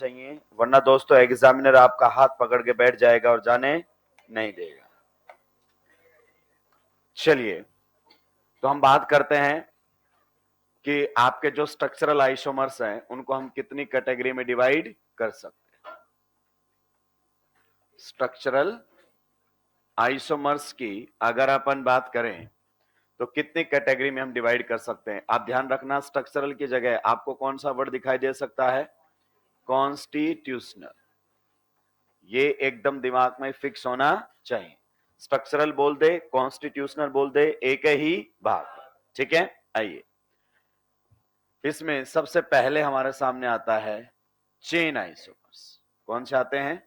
चाहिए, वरना दोस्तों एग्जामिनर आपका हाथ पकड़ के बैठ जाएगा और जाने नहीं देगा। चलिए, तो हम बात करते हैं कि आपके जो स्ट्रक्चरल आइसोमर्स हैं उनको हम कितनी कैटेगरी में डिवाइड कर सकते हैं। स्ट्रक्चरल आइसोमर्स की अगर अपन बात करें तो कितनी कैटेगरी में हम डिवाइड कर सकते हैं। आप ध्यान रखना, स्ट्रक्चरल की जगह आपको कौन सा वर्ड दिखाई दे सकता है? कॉन्स्टिट्यूशनल। ये एकदम दिमाग में फिक्स होना चाहिए। स्ट्रक्चरल बोल दे, कॉन्स्टिट्यूशनल बोल दे, एक ही बात। ठीक है, आइए, इसमें सबसे पहले हमारे सामने आता है चेन आइसोमर्स। कौन से आते हैं?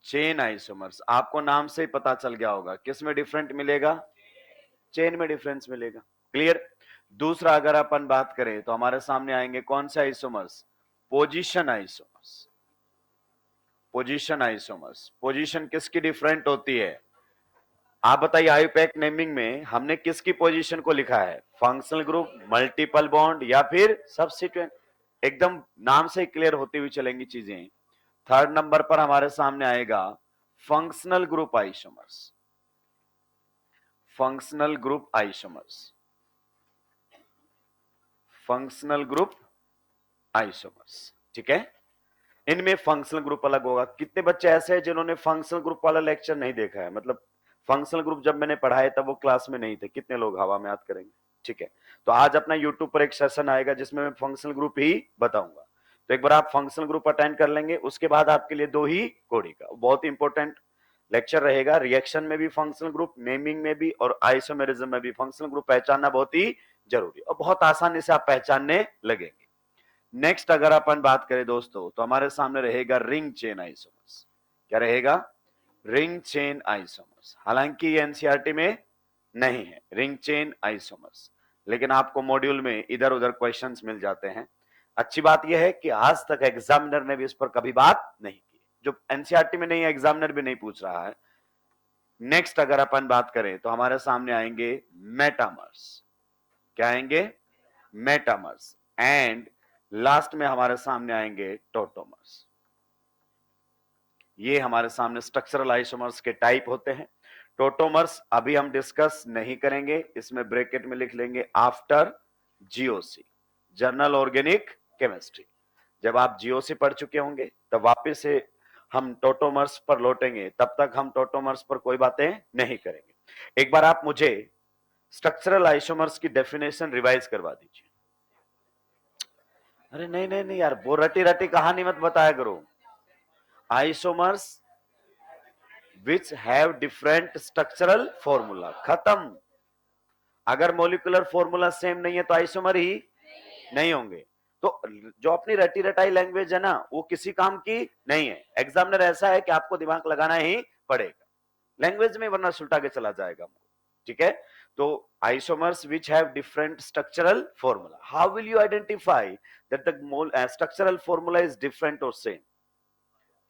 Chain isomers. आपको नाम से ही पता चल गया होगा किस में डिफरेंट मिलेगा, चेन में डिफरेंस मिलेगा। क्लियर? दूसरा अगर अपन बात करें तो हमारे सामने आएंगे कौन से isomers? Position isomers. Position isomers. Position किसकी डिफरेंट होती है? आप बताइए, आईयूपैक नेमिंग में हमने किसकी पोजीशन को लिखा है? फंक्शनल ग्रुप, मल्टीपल बॉन्ड या फिर सब्स्टिट्यूएंट? एकदम नाम से क्लियर होती हुई चलेंगी चीजें। थर्ड नंबर पर हमारे सामने आएगा functional group isomers. Functional group isomers. Functional group isomers. ठीक है, इनमें फंक्शनल ग्रुप अलग होगा। कितने बच्चे ऐसे हैं जिन्होंने फंक्शनल ग्रुप वाला लेक्चर नहीं देखा है? मतलब फंक्शनल ग्रुप जब मैंने पढ़ाया तब वो क्लास में नहीं थे। कितने लोग हवा में याद करेंगे? ठीक है, तो आज अपना यूट्यूब पर एक सेशन आएगा जिसमें मैं फंक्शनल ग्रुप ही बताऊंगा। तो एक बार आप फंक्शनल ग्रुप अटेंड कर लेंगे, उसके बाद आपके लिए दो ही कोडी का बहुत इंपॉर्टेंट लेक्चर रहेगा। रिएक्शन में भी फंक्शनल ग्रुप, नेमिंग में भी और आइसोमेरिज्म में भी फंक्शनल ग्रुप पहचानना बहुत ही जरूरी और बहुत आसानी से आप पहचानने लगेंगे। नेक्स्ट अगर अपन बात करें दोस्तों तो हमारे सामने रहेगा रिंग चेन आइसोमर्स। क्या रहेगा? Ring chain isomers. हालांकि ये एनसीईआरटी में नहीं है रिंग चेन आइसोमर्स, लेकिन आपको मॉड्यूल में इधर उधर क्वेश्चंस मिल जाते हैं। अच्छी बात यह है कि आज तक एग्जामिनर ने भी इस पर कभी बात नहीं की। जो एनसीईआरटी में नहीं है, एग्जामिनर भी नहीं पूछ रहा है। नेक्स्ट अगर अपन बात करें तो हमारे सामने आएंगे मेटामर्स। क्या आएंगे? मेटामर्स। एंड लास्ट में हमारे सामने आएंगे टोटोमर्स। ये हमारे सामने स्ट्रक्चरल आइसोमर्स के टाइप होते हैं। टोटोमर्स अभी हम डिस्कस नहीं करेंगे, इसमें ब्रैकेट में लिख लेंगे after GOC, journal organic chemistry. जब आप जीओसी पढ़ चुके होंगे तब वापस से हम टोटोमर्स पर लौटेंगे, तब तक हम टोटोमर्स पर कोई बातें नहीं करेंगे। एक बार आप मुझे स्ट्रक्चरल आइसोमर्स की डेफिनेशन रिवाइज करवा दीजिए। अरे नहीं नहीं नहीं यार, वो रटी रटी कहानी मत बताया करो। Isomers which have different structural formula, खत्म। अगर मोलिकुलर फॉर्मूला सेम नहीं है तो आइसोमर ही नहीं होंगे। तो जो अपनी रटी रटाई लैंग्वेज है ना, वो किसी काम की नहीं है। एग्जामिनर ऐसा है कि आपको दिमाग लगाना ही पड़ेगा लैंग्वेज में, वरना सुलटा के चला जाएगा। ठीक है, तो isomers which have different structural formula, how will you identify that the structural formula is different or same?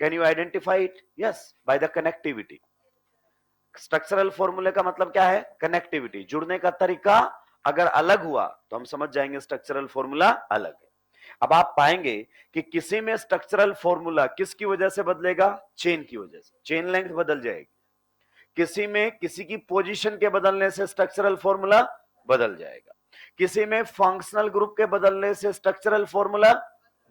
Can you identify it? Yes, by the connectivity. Structural फॉर्मूले का मतलब क्या है? कनेक्टिविटी। जुड़ने का तरीका अगर अलग हुआ तो हम समझ जाएंगे स्ट्रक्चरल फॉर्मूला अलग है। अब आप पाएंगे कि किसी में स्ट्रक्चरल फॉर्मूला किसकी वजह से बदलेगा? चेन की वजह से, चेन लेंथ बदल जाएगी। किसी में किसी की पोजीशन के बदलने से स्ट्रक्चरल फॉर्मूला बदल जाएगा। किसी में फंक्शनल ग्रुप के बदलने से स्ट्रक्चरल फॉर्मूला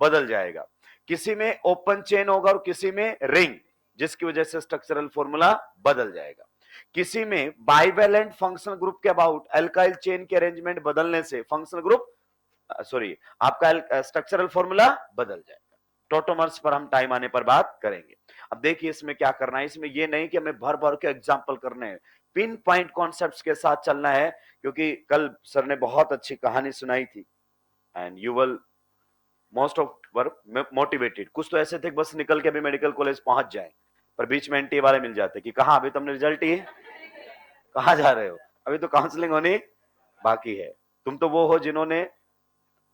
बदल जाएगा। किसी में ओपन चेन होगा और किसी में रिंग, जिसकी वजह से स्ट्रक्चरल फॉर्मूला बदल जाएगा। किसी में बाइवेलेंट फंक्शनल ग्रुप के अबाउट अल्काइल चेन के अरेंजमेंट बदलने से फंक्शनल ग्रुप आपका स्ट्रक्चरल फॉर्मूला बदल जाएगा। टोटोमर्स पर हम टाइम आने पर बात करेंगे। अब देखिए इसमें क्या करना है, इसमें ये नहीं कि हमें भर भर के एग्जाम्पल करने हैं, पिन पॉइंट कॉन्सेप्ट्स के साथ चलना है। क्योंकि कल सर ने बहुत अच्छी कहानी सुनाई थी and you will most of were motivated. कुछ तो ऐसे थे बस निकल के अभी मेडिकल कॉलेज पहुंच जाए, पर बीच में एनटीए वाले मिल जाते कि कहा अभी तुमने रिजल्ट ही कहा जा रहे हो, अभी तो काउंसलिंग होनी बाकी है। तुम तो वो हो जिन्होंने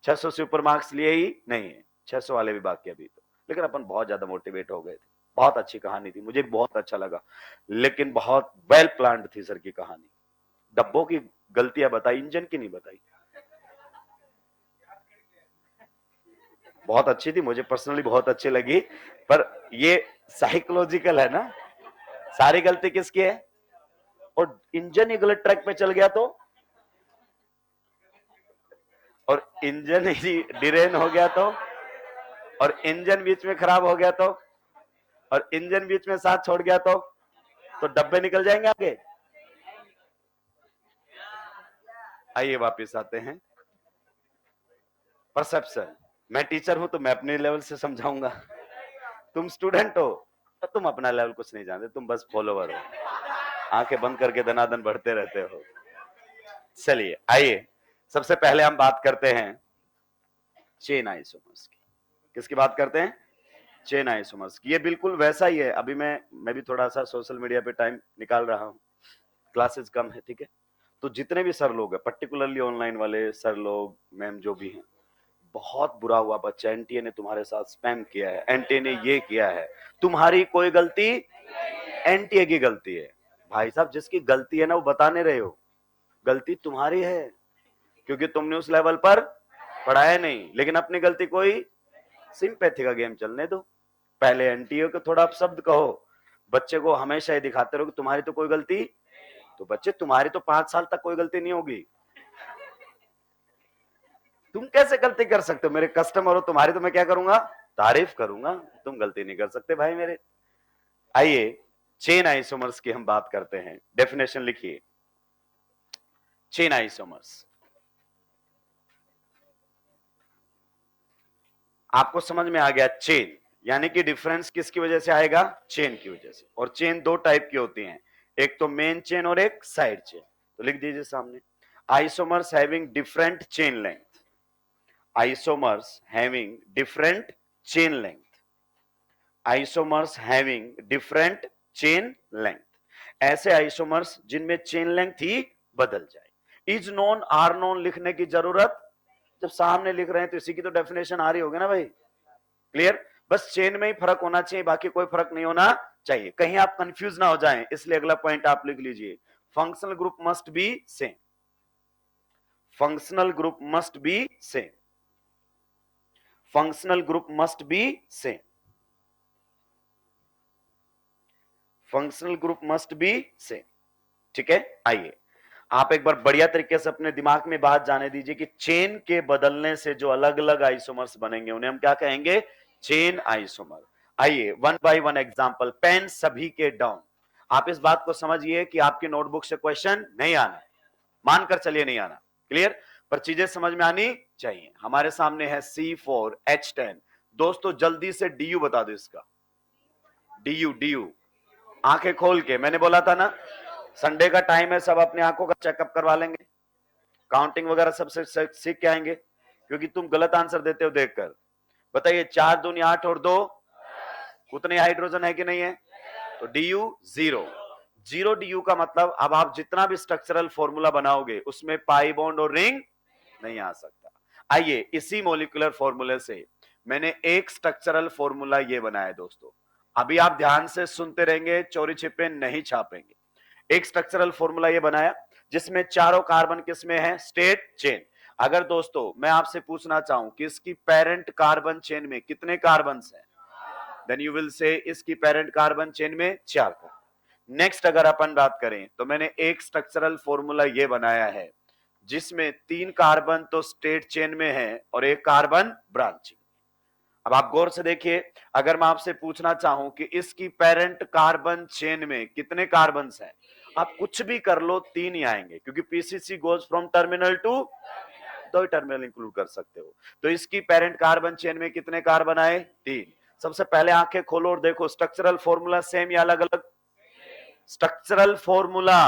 600 से ऊपर मार्क्स लिए ही नहीं है, 600 वाले भी बाकी अभी तो। लेकिन अपन बहुत ज्यादा मोटिवेट हो गए थे। बहुत अच्छी कहानी थी, मुझे बहुत अच्छा लगा, लेकिन बहुत वेल प्लान्ड थी सर की कहानी। डब्बों की गलतियां बताई, इंजन की नहीं बताई। बहुत अच्छी थी, मुझे पर्सनली बहुत अच्छी लगी, पर ये साइकोलॉजिकल है ना, सारी गलती किसकी है? और इंजन ही गलत ट्रैक पे चल गया तो, और इंजन ही डिरेन हो गया तो, और इंजन बीच में खराब हो गया तो, और इंजन बीच में साथ छोड़ गया तो डब्बे निकल जाएंगे आगे। आइए वापस आते हैं, परसेप्शन। मैं टीचर हूं तो मैं अपने लेवल से समझाऊंगा, तुम स्टूडेंट हो तो तुम अपना लेवल कुछ नहीं जानते, तुम बस फॉलोवर हो, आंखें बंद करके दनादन बढ़ते रहते हो। चलिए आइए, सबसे पहले हम बात करते हैं चेन आइसोमर्स की। किसकी बात करते हैं? चेन आइसोमर्स की। ये बिल्कुल वैसा ही है। अभी मैं भी थोड़ा सा सोशल मीडिया पे टाइम निकाल रहा हूँ, क्लासेस कम है, ठीक है, तो जितने भी सर लोग हैं, पर्टिकुलरली ऑनलाइन वाले सर लोग, मैम जो भी हैं, बहुत बुरा हुआ बच्चा, एनटीए ने तुम्हारे साथ स्पैम किया है, एनटीए ने ये किया है, तुम्हारी कोई गलती, एनटीए की गलती है। भाई साहब, जिसकी गलती है ना वो बता नहीं रहे हो, गलती तुम्हारी है, क्योंकि तुमने उस लेवल पर पढ़ाया नहीं। लेकिन अपनी गलती कोई, सिंपैथी का गेम चलने दो, पहले एनटीए को थोड़ा शब्द कहो, बच्चे को हमेशा ही दिखाते रहो कि तुम्हारी तो कोई गलती, तो बच्चे तुम्हारी तो 5 साल तक कोई गलती नहीं होगी, तुम कैसे गलती कर सकते हो? मेरे कस्टमर हो, तुम्हारी तो मैं क्या करूंगा, तारीफ करूंगा, तुम गलती नहीं कर सकते भाई मेरे। आइए चेन आइसोमर्स की हम बात करते हैं, डेफिनेशन लिखिए। चेन आइसोमर्स, आपको समझ में आ गया? चेन यानी कि डिफरेंस किसकी वजह से आएगा? चेन की वजह से। और चेन दो टाइप की होती हैं, एक तो मेन चेन और एक साइड चेन। तो लिख दीजिए सामने, isomers having different chain length, isomers having different chain length, isomers having different chain length, ऐसे आइसोमर्स जिनमें चेन लेंथ ही बदल जाए। इज नोन, आर नोन लिखने की जरूरत, जब सामने लिख रहे हैं तो इसी की तो डेफिनेशन आ रही होगी ना भाई। क्लियर? बस चेन में ही फर्क होना चाहिए, बाकी कोई फर्क नहीं होना चाहिए, कहीं आप कंफ्यूज ना हो जाएं, इसलिए अगला पॉइंट आप लिख लीजिए, functional group must be same, functional group must be same, functional group must be same, functional group must be same. ठीक है, आइए आप एक बार बढ़िया तरीके से अपने दिमाग में बात जाने दीजिए कि चेन के बदलने से जो अलग अलग आइसोमर्स बनेंगे उन्हें हम क्या कहेंगे? Chain isomer. आइए one by one example, pen सभी के डाउन। आप इस बात को समझिए कि आपकी नोटबुक से क्वेश्चन नहीं आना, मानकर चलिए नहीं आना, क्लियर, पर चीजें समझ में आनी चाहिए। हमारे सामने है C4H10, दोस्तों जल्दी से डीयू बता दो इसका, डीयू डीयू, आंखें खोल के, मैंने बोला था ना संडे का टाइम है, सब अपने आंखों का चेकअप करवा लेंगे, काउंटिंग वगैरह सबसे सीख के आएंगे, क्योंकि तुम गलत आंसर देते हो देखकर। बताइए 4 दूनी 8 और 2, उतने हाइड्रोजन है कि नहीं है? तो डीयू जीरो, जीरो डीयू का मतलब अब आप जितना भी स्ट्रक्चरल फॉर्मूला बनाओगे उसमें पाई बॉन्ड और रिंग नहीं आ सकता। आइए इसी मॉलिक्यूलर फॉर्मूले से मैंने एक स्ट्रक्चरल फॉर्मूला ये बनाया दोस्तों, अभी आप ध्यान से सुनते रहेंगे, चोरी छिपे नहीं छापेंगे। एक स्ट्रक्चरल फॉर्मूला ये बनाया जिसमें चारों कार्बन किसमें है? State chain. अगर दोस्तों मैं आपसे पूछना चाहूं कि इसकी पेरेंट कार्बन चेन में कितने कार्बन हैं, देन यू विल से इसकी पेरेंट कार्बन चेन में 4 कार्बन। नेक्स्ट अगर अपन बात करें तो मैंने एक स्ट्रक्चरल फॉर्मूला ये बनाया है जिसमें 3 कार्बन तो स्टेट चेन में है और 1 कार्बन ब्रांचिंग। अब आप गौर से देखिए, अगर मैं आपसे पूछना चाहूं कि इसकी पेरेंट कार्बन चेन में कितने कार्बन हैं, आप कुछ भी कर लो 3 ही आएंगे, क्योंकि PCC goes from terminal to, 2 ही टर्मिनल इंक्लूड कर सकते हो। तो इसकी पेरेंट कार्बन चेन में कितने कार्बन आए? 3। सबसे पहले आंखें खोलो और देखो स्ट्रक्चरल फॉर्मूला सेम या अलग अलग? Structural formula,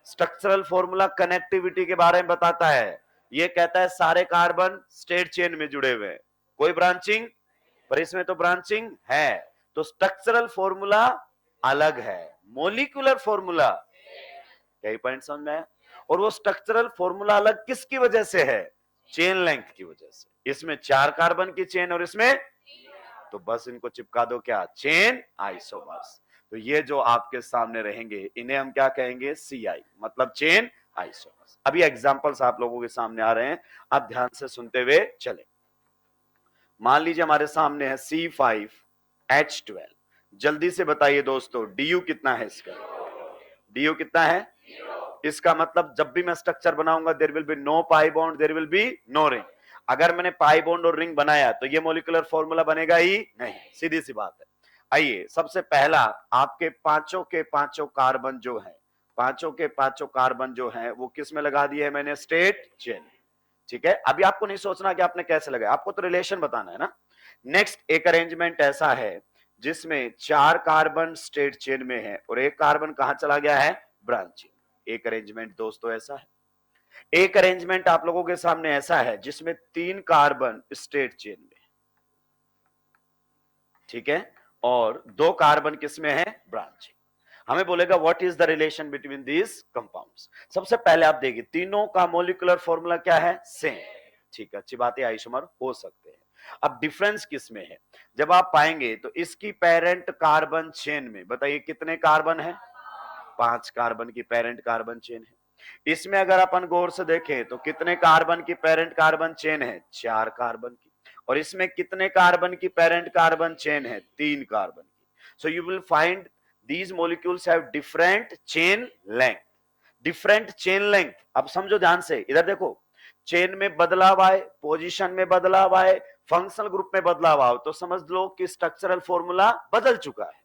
structural formula connectivity के बारे में बताता है। ये कहता है सारे कार्बन स्टेट चेन में जुड़े हुए हैं, कोई ब्रांचिंग, पर इसमें तो ब्रांचिंग है, तो स्ट्रक्चरल फॉर्मूला अलग है, मॉलिक्यूलर फॉर्मूला, यही पॉइंट समझ में आया? और वो स्ट्रक्चरल फॉर्मूला अलग किसकी वजह से है? चेन लेंथ की वजह से। इसमें 4 कार्बन की चेन और इसमें, तो बस इनको चिपका दो क्या? Chain isomers. तो ये जो आपके सामने रहेंगे इन्हें हम क्या कहेंगे? CI, मतलब चेन आइसोमर्स। अभी एग्जांपल्स आप लोगों के सामने आ रहे हैं, आप ध्यान से सुनते हुए चले। मान लीजिए हमारे सामने है C5H12, जल्दी से बताइए दोस्तों DU कितना है इसका, DU कितना है? इसका मतलब जब भी मैं स्ट्रक्चर बनाऊंगा there will be no pi bond, there will be no ring. अगर मैंने पाई बॉन्ड और रिंग बनाया तो ये मॉलिक्यूलर फॉर्मूला बनेगा ही नहीं, सीधी सी बात है। आइए सबसे पहला, आपके पांचों के पांचों कार्बन जो है, पांचों के पांचों कार्बन जो है वो किस में लगा दिए है मैंने? State chain. ठीक है, अभी आपको नहीं सोचना कि आपने कैसे लगाया, आपको तो रिलेशन बताना है ना। नेक्स्ट एक अरेंजमेंट ऐसा है जिसमें 4 कार्बन स्टेट चेन में है और एक कार्बन कहां चला गया है? ब्रांचिंग। एक अरेंजमेंट दोस्तों ऐसा है। एक अरेंजमेंट आप लोगों के सामने ऐसा है जिसमें 3 कार्बन स्टेट चेन में, ठीक है, और 2 कार्बन किसमें है? ब्रांचिंग। हमें बोलेगा what is the relation between these compounds. सबसे पहले आप देखिए तीनों का मॉलिक्यूलर फॉर्मूला क्या है? सेम। ठीक है, अच्छी बात है, आइसोमर हो सकते हैं। अब डिफरेंस किसमें है? जब आप पाएंगे तो इसकी पेरेंट कार्बन चेन में बताइए कितने कार्बन है? 5 कार्बन की पेरेंट कार्बन चेन है। इसमें अगर अपन गौर से देखें तो कितने कार्बन की पेरेंट कार्बन चेन है? 4 कार्बन की। और इसमें कितने कार्बन की पेरेंट कार्बन चेन है? 3 कार्बन की। So you will find these molecules have different chain length, different chain length। अब समझो ध्यान से, इधर देखो, चेन में बदलाव आए, पोजीशन में बदलाव आए, फंक्शनल ग्रुप में बदलाव आओ तो समझ लो कि स्ट्रक्चरल फॉर्मूला बदल चुका है।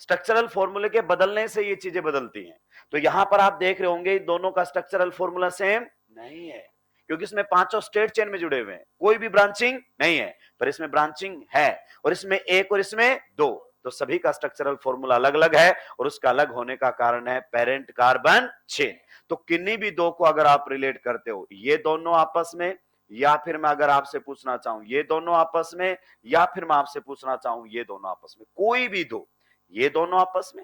स्ट्रक्चरल फॉर्मूले के बदलने से ये चीजें बदलती हैं। तो यहां पर आप देख रहे होंगे दोनों का स्ट्रक्चरल फॉर्मूला सेम नहीं है, क्योंकि इसमें पांचों स्टेट चेन में जुड़े हुए हैं, कोई भी ब्रांचिंग नहीं है। पर इसमें ब्रांचिंग है, और इसमें एक और इसमें 2, तो सभी का स्ट्रक्चरल फॉर्मूला अलग अलग है, और उसका अलग होने का कारण है पेरेंट कार्बन चेन। तो किन्हीं भी 2 को अगर आप रिलेट करते हो, ये दोनों आपस में, या फिर मैं अगर आपसे पूछना चाहूं ये दोनों आपस में, या फिर मैं आपसे पूछना चाहूं ये दोनों आपस में, कोई भी 2, ये दोनों आपस में,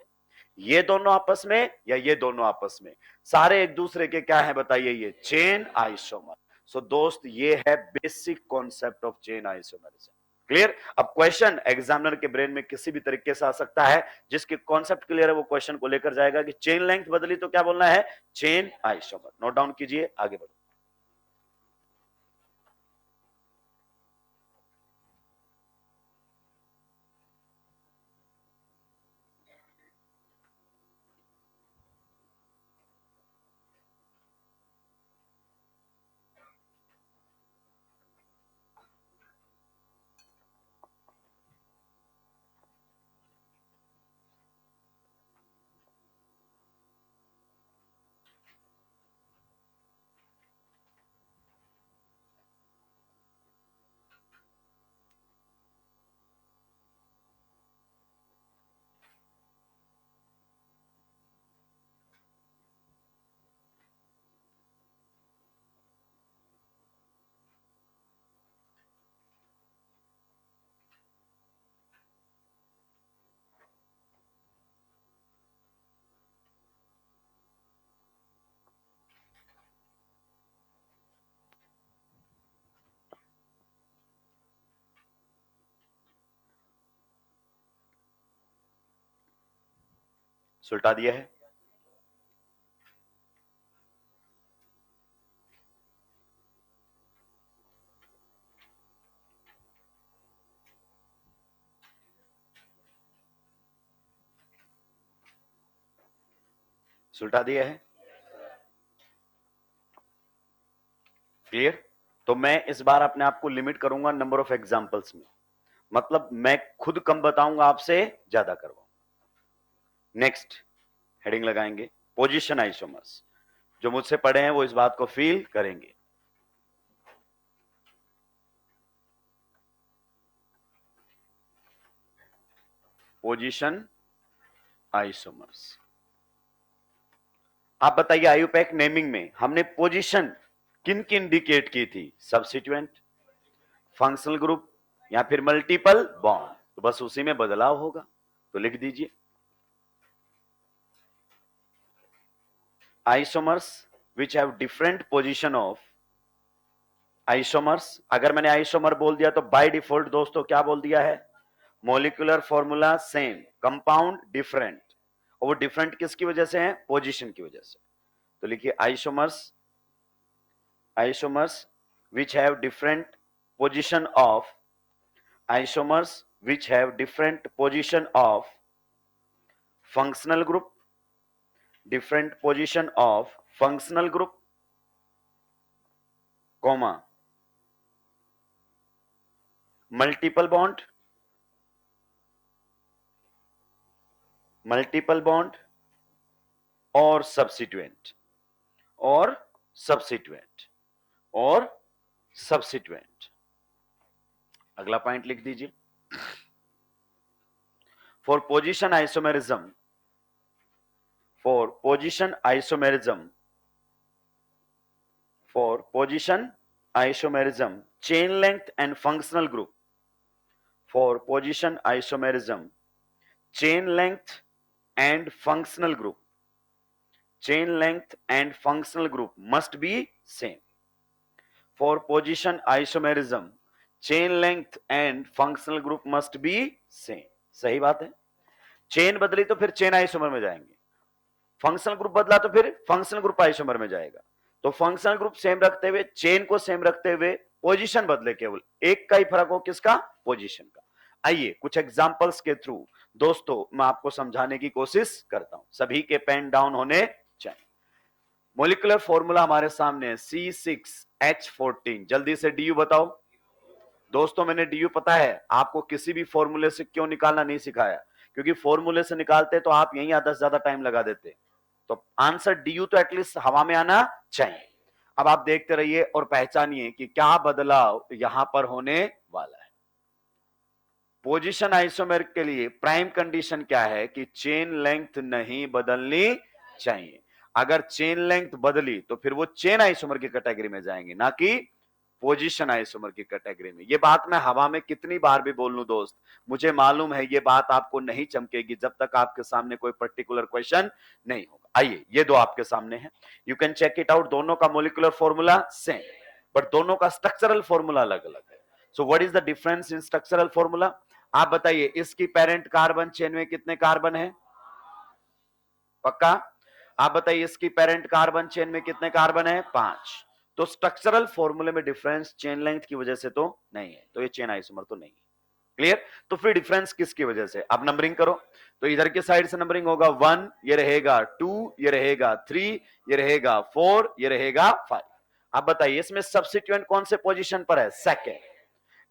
ये दोनों आपस में, या ये दोनों आपस में, सारे एक दूसरे के क्या है बताइए? ये चेन आइसोमर। सो दोस्त ये है basic concept of chain isomerism. Clear? अब क्वेश्चन एग्जामिनर के ब्रेन में किसी भी तरीके से आ सकता है, जिसके कॉन्सेप्ट क्लियर है वो क्वेश्चन को लेकर जाएगा कि चेन लेंथ बदली तो क्या बोलना है? Chain isomer. नोट डाउन कीजिए, आगे बढ़ो। सुलटा दिया है। सुलटा दिया है। क्लियर? तो मैं इस बार अपने आप को लिमिट करूंगा नंबर ऑफ एग्जांपल्स में, मतलब मैं खुद कम बताऊंगा, आपसे ज्यादा करवाऊंगा। नेक्स्ट हेडिंग लगाएंगे पोजीशन आइसोमर्स। जो मुझसे पढ़े हैं वो इस बात को फील करेंगे। Position isomers. आप बताइए आयुपैक नेमिंग में हमने पोजीशन किन किन इंडिकेट की थी? सब्स्टिट्यूएंट, फंक्शनल ग्रुप, या फिर मल्टीपल बॉन्ड। तो बस उसी में बदलाव होगा, तो लिख दीजिए isomers which have different position of isomers. अगर मैंने आइसोमर बोल दिया तो बाय डिफॉल्ट दोस्तों क्या बोल दिया है? Molecular formula same, compound different. और वो डिफरेंट किसकी वजह से है? पोजीशन की वजह से। तो लिखिए isomers, isomers which have different position of isomers which have different position of functional group, different position of functional group, comma, multiple bond, और substituent, और substituent, और substituent. अगला पॉइंट लिख दीजिए. For position isomerism, chain length and functional group, for position isomerism, chain length and functional group must be same. For position isomerism, chain length and functional group must be same. सही बात है. Chain बदली तो फिर chain isomer में जाएंगे, functional group बदला तो फिर फंक्शनल ग्रुप आइसोमर में जाएगा. तो फंक्शनल ग्रुप सेम रखते हुए, चेन को सेम रखते हुए, पोजीशन बदले, केवल एक का ही फर्क हो, किसका? पोजीशन का. आइए कुछ एग्जांपल्स के थ्रू दोस्तों मैं आपको समझाने की कोशिश करता हूं. सभी के पेन डाउन होने चाहिए. मोलिकुलर फॉर्मूला हमारे सामने है C6H14. जल्दी से डीयू बताओ दोस्तों. मैंने डीयू पता है आपको किसी भी फॉर्मूले से क्यों निकालना नहीं सिखाया, क्योंकि फॉर्मूले से निकालते तो आप यहीं आधा से ज्यादा टाइम लगा देते. तो आंसर डीयू तो एटलीस्ट हवा में आना चाहिए. अब आप देखते रहिए और पहचानिए कि क्या बदलाव यहां पर होने वाला है. पोजीशन आइसोमर के लिए प्राइम कंडीशन क्या है कि चेन लेंथ नहीं बदलनी चाहिए. अगर चेन लेंथ बदली तो फिर वो चेन आइसोमर की कैटेगरी में जाएंगे, ना कि पोजीशन आइसोमर की कैटेगरी में. ये बात मैं हवा में कितनी बार भी बोल लूं दोस्त, मुझे मालूम है ये बात आपको नहीं चमकेगी जब तक आपके सामने कोई पर्टिकुलर क्वेश्चन नहीं होगा. आइए ये दो आपके सामने है, you can check it out. दोनों का मोलिकुलर फॉर्मूला सेम, बट दोनों का स्ट्रक्चरल फॉर्मूला अलग अलग है. So what is the difference in structural formula? आप बताइए, इसकी पेरेंट कार्बन चेन में कितने कार्बन है? पक्का? आप बताइए इसकी पेरेंट कार्बन चेन में कितने कार्बन है? 5. तो स्ट्रक्चरल फॉर्मूले में डिफरेंस चेन लेंथ की वजह से तो नहीं है, तो ये चेन आइसोमर तो नहीं है. क्लियर? तो फिर डिफरेंस किसकी वजह से? अब नंबरिंग करो तो इधर के साइड से नंबरिंग होगा 1, ये रहेगा 2, ये रहेगा 3, ये रहेगा 4, ये रहेगा 5. अब बताइए इसमें सब्स्टिट्यूएंट कौन से पोजीशन पर है? सेकंड.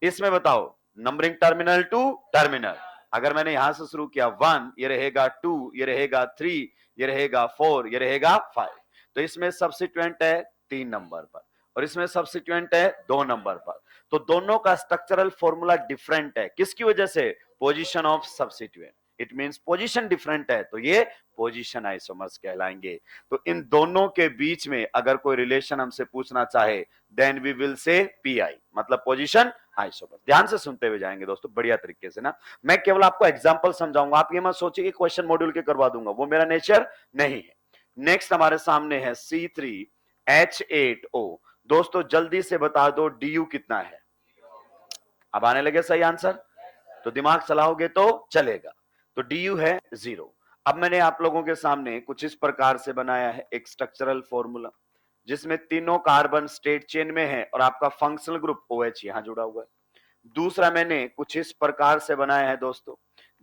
इसमें बताओ नंबरिंग टर्मिनल टू टर्मिनल. अगर मैंने यहां से शुरू किया 1, ये रहेगा 2, ये रहेगा 3, ये रहेगा 4, ये रहेगा 5. तो इसमें सब्स्टिट्यूएंट है 3 नंबर पर और इसमें सब्स्टिट्यूएंट है 2 नंबर पर. तो दोनों का स्ट्रक्चरल फॉर्मूला डिफरेंट है. किसकी वजह से? Position of substituent. It means position different है, तो ये पोजीशन आइसोमर्स कहलाएंगे. तो इन दोनों के बीच में अगर कोई रिलेशन हमसे पूछना चाहे, then we will say PI, मतलब पोजीशन आइसोमर. ध्यान से सुनते हुए जाएंगे दोस्तों, बढ़िया तरीके से ना. मैं केवल आपको एग्जांपल समझाऊंगा, आप ये मत सोचिए कि क्वेश्चन मॉड्यूल के करवा दूंगा, वो मेरा नेचर नहीं है. नेक्स्ट हमारे सामने है C3H8O. दोस्तों जल्दी से बता दो डीयू कितना है? अब आने लगे सही आंसर, तो दिमाग चलाओगे तो चलेगा. तो डीयू है 0. अब मैंने आप लोगों के सामने कुछ इस प्रकार से बनाया है एक स्ट्रक्चरल फॉर्मूला, जिसमें तीनों कार्बन स्टेट चेन में है और आपका फंक्शनल ग्रुप OH यहां जुड़ा हुआ है. दूसरा मैंने कुछ इस प्रकार से बनाया है दोस्तों,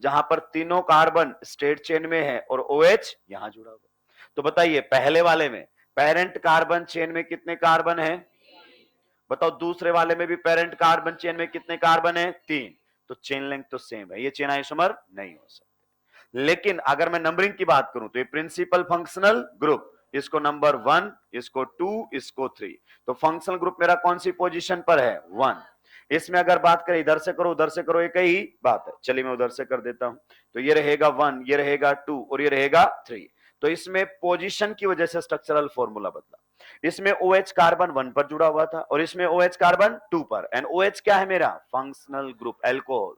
जहां पर तीनों कार्बन स्टेट चेन में है और OH यहां जुड़ा हुआ है. तो बताइए पहले वाले में पेरेंट कार्बन चेन में कितने कार्बन है? बताओ दूसरे वाले में भी पेरेंट कार्बन चेन में कितने कार्बन है? 3. तो चेन लेंथ तो सेम है, ये चेन आइसोमर नहीं हो सकते. लेकिन अगर मैं नंबरिंग की बात करूं तो ये प्रिंसिपल फंक्शनल ग्रुप, इसको नंबर 1, इसको 2, इसको 3. तो फंक्शनल ग्रुप मेरा कौन सी पोजीशन पर है? 1. इसमें अगर बात करें इधर से करो उधर से करो, एक ही बात है. चलिए मैं उधर से कर देता हूं. तो ये रहेगा 1, ये रहेगा 2 और ये रहेगा 3. तो इसमें पोजीशन की वजह से स्ट्रक्चरल फॉर्मूला बदला. इसमें OH कार्बन 1 पर जुड़ा हुआ था और इसमें OH कार्बन 2 पर. एंड OH क्या है मेरा? Functional group, alcohol.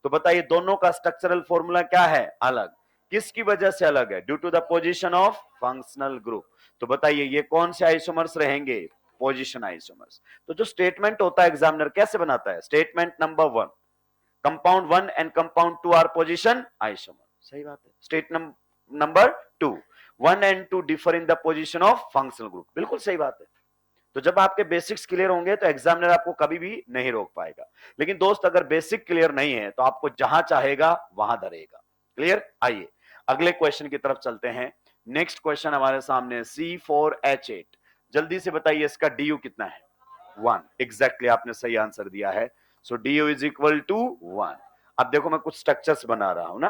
तो बताइए दोनों का स्ट्रक्चरल फॉर्मूला क्या है? अलग. किसकी वजह से अलग है? Due to the position of functional group. तो बताइए ये कौन से आइसोमर्स रहेंगे? Position isomers. तो जो स्टेटमेंट होता है एग्जामिनर कैसे बनाता है? Statement number 1, compound 1 and compound 2 are position isomer. सही बात है. Statement number 2, 1 and 2 differ in the position of functional group. बिल्कुल सही बात है. तो जब आपके बेसिक्स क्लियर होंगे तो एग्जामिनर आपको कभी भी नहीं रोक पाएगा। लेकिन दोस्त अगर बेसिक क्लियर नहीं है तो आपको जहां चाहेगा वहां धरेगा। क्लियर? आइए अगले क्वेश्चन की तरफ चलते हैं। नेक्स्ट क्वेश्चन हमारे सामने C4H8। जल्दी से बताइए इसका DU कितना है? 1। एग्जैक्टली आपने सही आंसर दिया है। सो DU इज इक्वल टू 1। अब देखो मैं कुछ स्ट्रक्चर्स बना रहा हूं ना।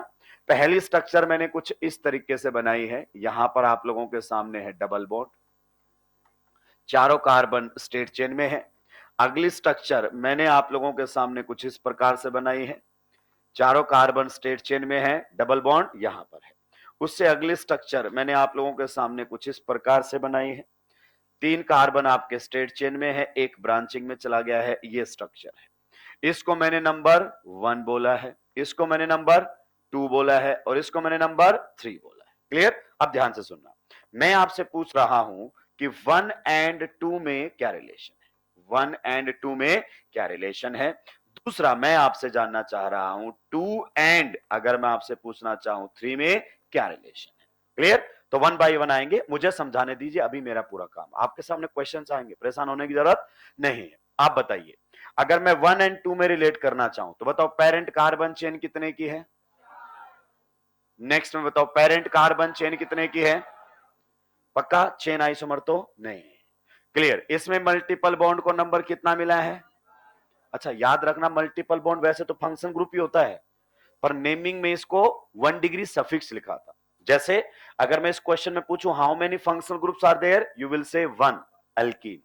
पहली स्ट्रक्चर मैंने कुछ इस तरीके से बनाई है। यहां पर आप लोगों के सामने है डबल बॉन्ड, चारों कार्बन स्ट्रेट चेन में है। अगली स्ट्रक्चर मैंने आप लोगों के सामने कुछ इस प्रकार से बनाई है, चारों कार्बन स्ट्रेट चेन में है, डबल बॉन्ड यहां पर है। उससे अगली स्ट्रक्चर मैंने आप लोगों के सामने कुछ इस प्रकार से बनाई है, 3 कार्बन आपके स्ट्रेट चेन में है, एक ब्रांचिंग में चला गया है, ये स्ट्रक्चर है। इसको मैंने नंबर 1 बोला है, इसको मैंने नंबर 2 बोला है और इसको मैंने नंबर 3 बोला है। क्लियर? अब ध्यान से सुनना, मैं आपसे पूछ रहा हूं कि 1 एंड 2 में क्या रिलेशन है। 1 एंड 2 में क्या रिलेशन है? दूसरा मैं आपसे जानना चाह रहा हूं 2 एंड अगर मैं आपसे पूछना चाहूं 3 में क्या रिलेशन है। क्लियर? तो 1 बाय 1 आएंगे, मुझे समझाने दीजिए, अभी मेरा पूरा काम। आपके सामने क्वेश्चंस आएंगे, परेशान होने की जरूरत नहीं है। आप बताइए अगर मैं 1 एंड 2 में रिलेट करना चाहूं तो बताओ पेरेंट कार्बन चेन कितने की है? नेक्स्ट में बताओ पेरेंट कार्बन चेन कितने की है? पक्का चेन आइसोमर तो नहीं। क्लियर? इसमें मल्टीपल बॉन्ड को नंबर कितना मिला है? अच्छा याद रखना, मल्टीपल बॉन्ड वैसे तो फंक्शन ग्रुप ही होता है, पर नेमिंग में इसको 1 डिग्री सफिक्स लिखा था। जैसे अगर मैं इस क्वेश्चन में पूछूं how many functional groups are there, you will say 1 alkene.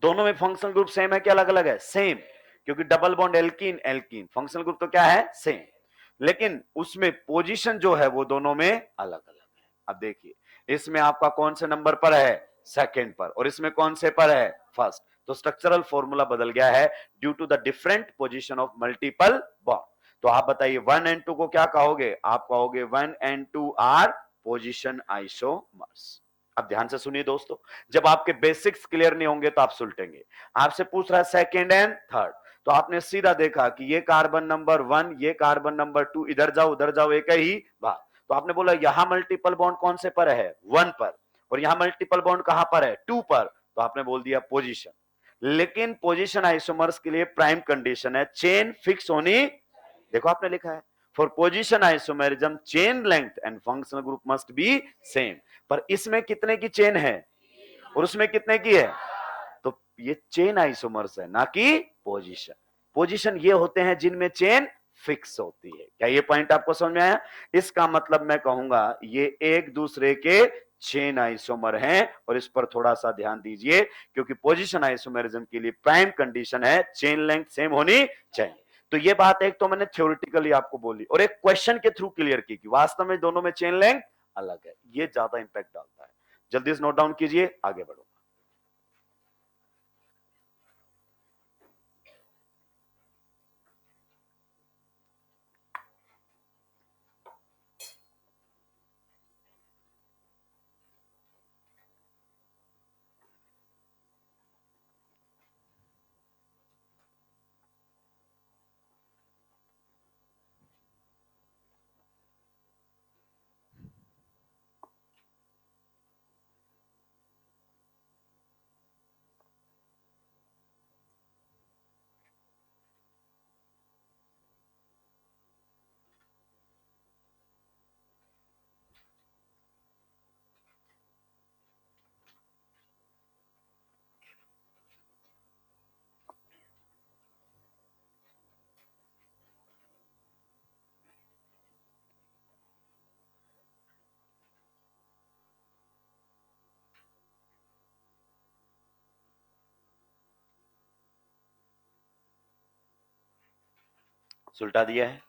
दोनों में फंक्शनल ग्रुप सेम है कि अलग अलग है? सेम, क्योंकि double bond alkene alkene, functional group तो क्या है? सेम, लेकिन उसमें पोजीशन जो है वो दोनों में अलग अलग है। अब देखिए इसमें आपका कौन से नंबर पर है? सेकंड पर, और इसमें कौन से पर है? फर्स्ट। तो स्ट्रक्चरल फॉर्मूला बदल गया है due to the different position of multiple bond. तो आप बताइए 1 एंड 2 को क्या कहोगे? आप कहोगे 1 एंड 2 आर पोजीशन आइसोमर्स। अब ध्यान से सुनिए दोस्तों, जब आपके बेसिक्स क्लियर नहीं होंगे तो आप सुलटेंगे। आपसे पूछ रहा है सेकंड एंड थर्ड, तो आपने सीधा देखा कि ये कार्बन नंबर 1, ये कार्बन नंबर 2, इधर जाओ उधर जाओ एक ही बात। तो आपने बोला यहां मल्टीपल बॉन्ड कौन से पर है? 1 पर, और यहां मल्टीपल बॉन्ड कहां पर है? 2 पर। तो आपने बोल दिया पोजीशन। लेकिन पोजीशन आइसोमर्स के लिए प्राइम कंडीशन है चेन फिक्स होनी। देखो आपने लिखा है for position isomerism chain length and functional group must be same. पर इसमें कितने की चेन है और उसमें कितने की है? तो ये चेन आइसोमर्स है, ना कि पोजीशन। पोजीशन ये होते हैं जिनमें चेन फिक्स होती है। क्या ये पॉइंट आपको समझ में आया? इसका मतलब मैं कहूंगा ये एक दूसरे के चेन आइसोमर हैं, और इस पर थोड़ा सा ध्यान दीजिए क्योंकि पोजीशन आइसोमेरिज्म के लिए प्राइम कंडीशन है चेन लेंथ सेम होनी चाहिए। तो ये बात एक तो मैंने थ्योरेटिकली आपको बोली और एक क्वेश्चन के थ्रू क्लियर की कि वास्तव में दोनों में चेन लेंथ अलग है। ये ज्यादा इंपैक्ट डालता है। जल्दी से नोट डाउन कीजिए, आगे बढ़ो। सुलटा दिया है,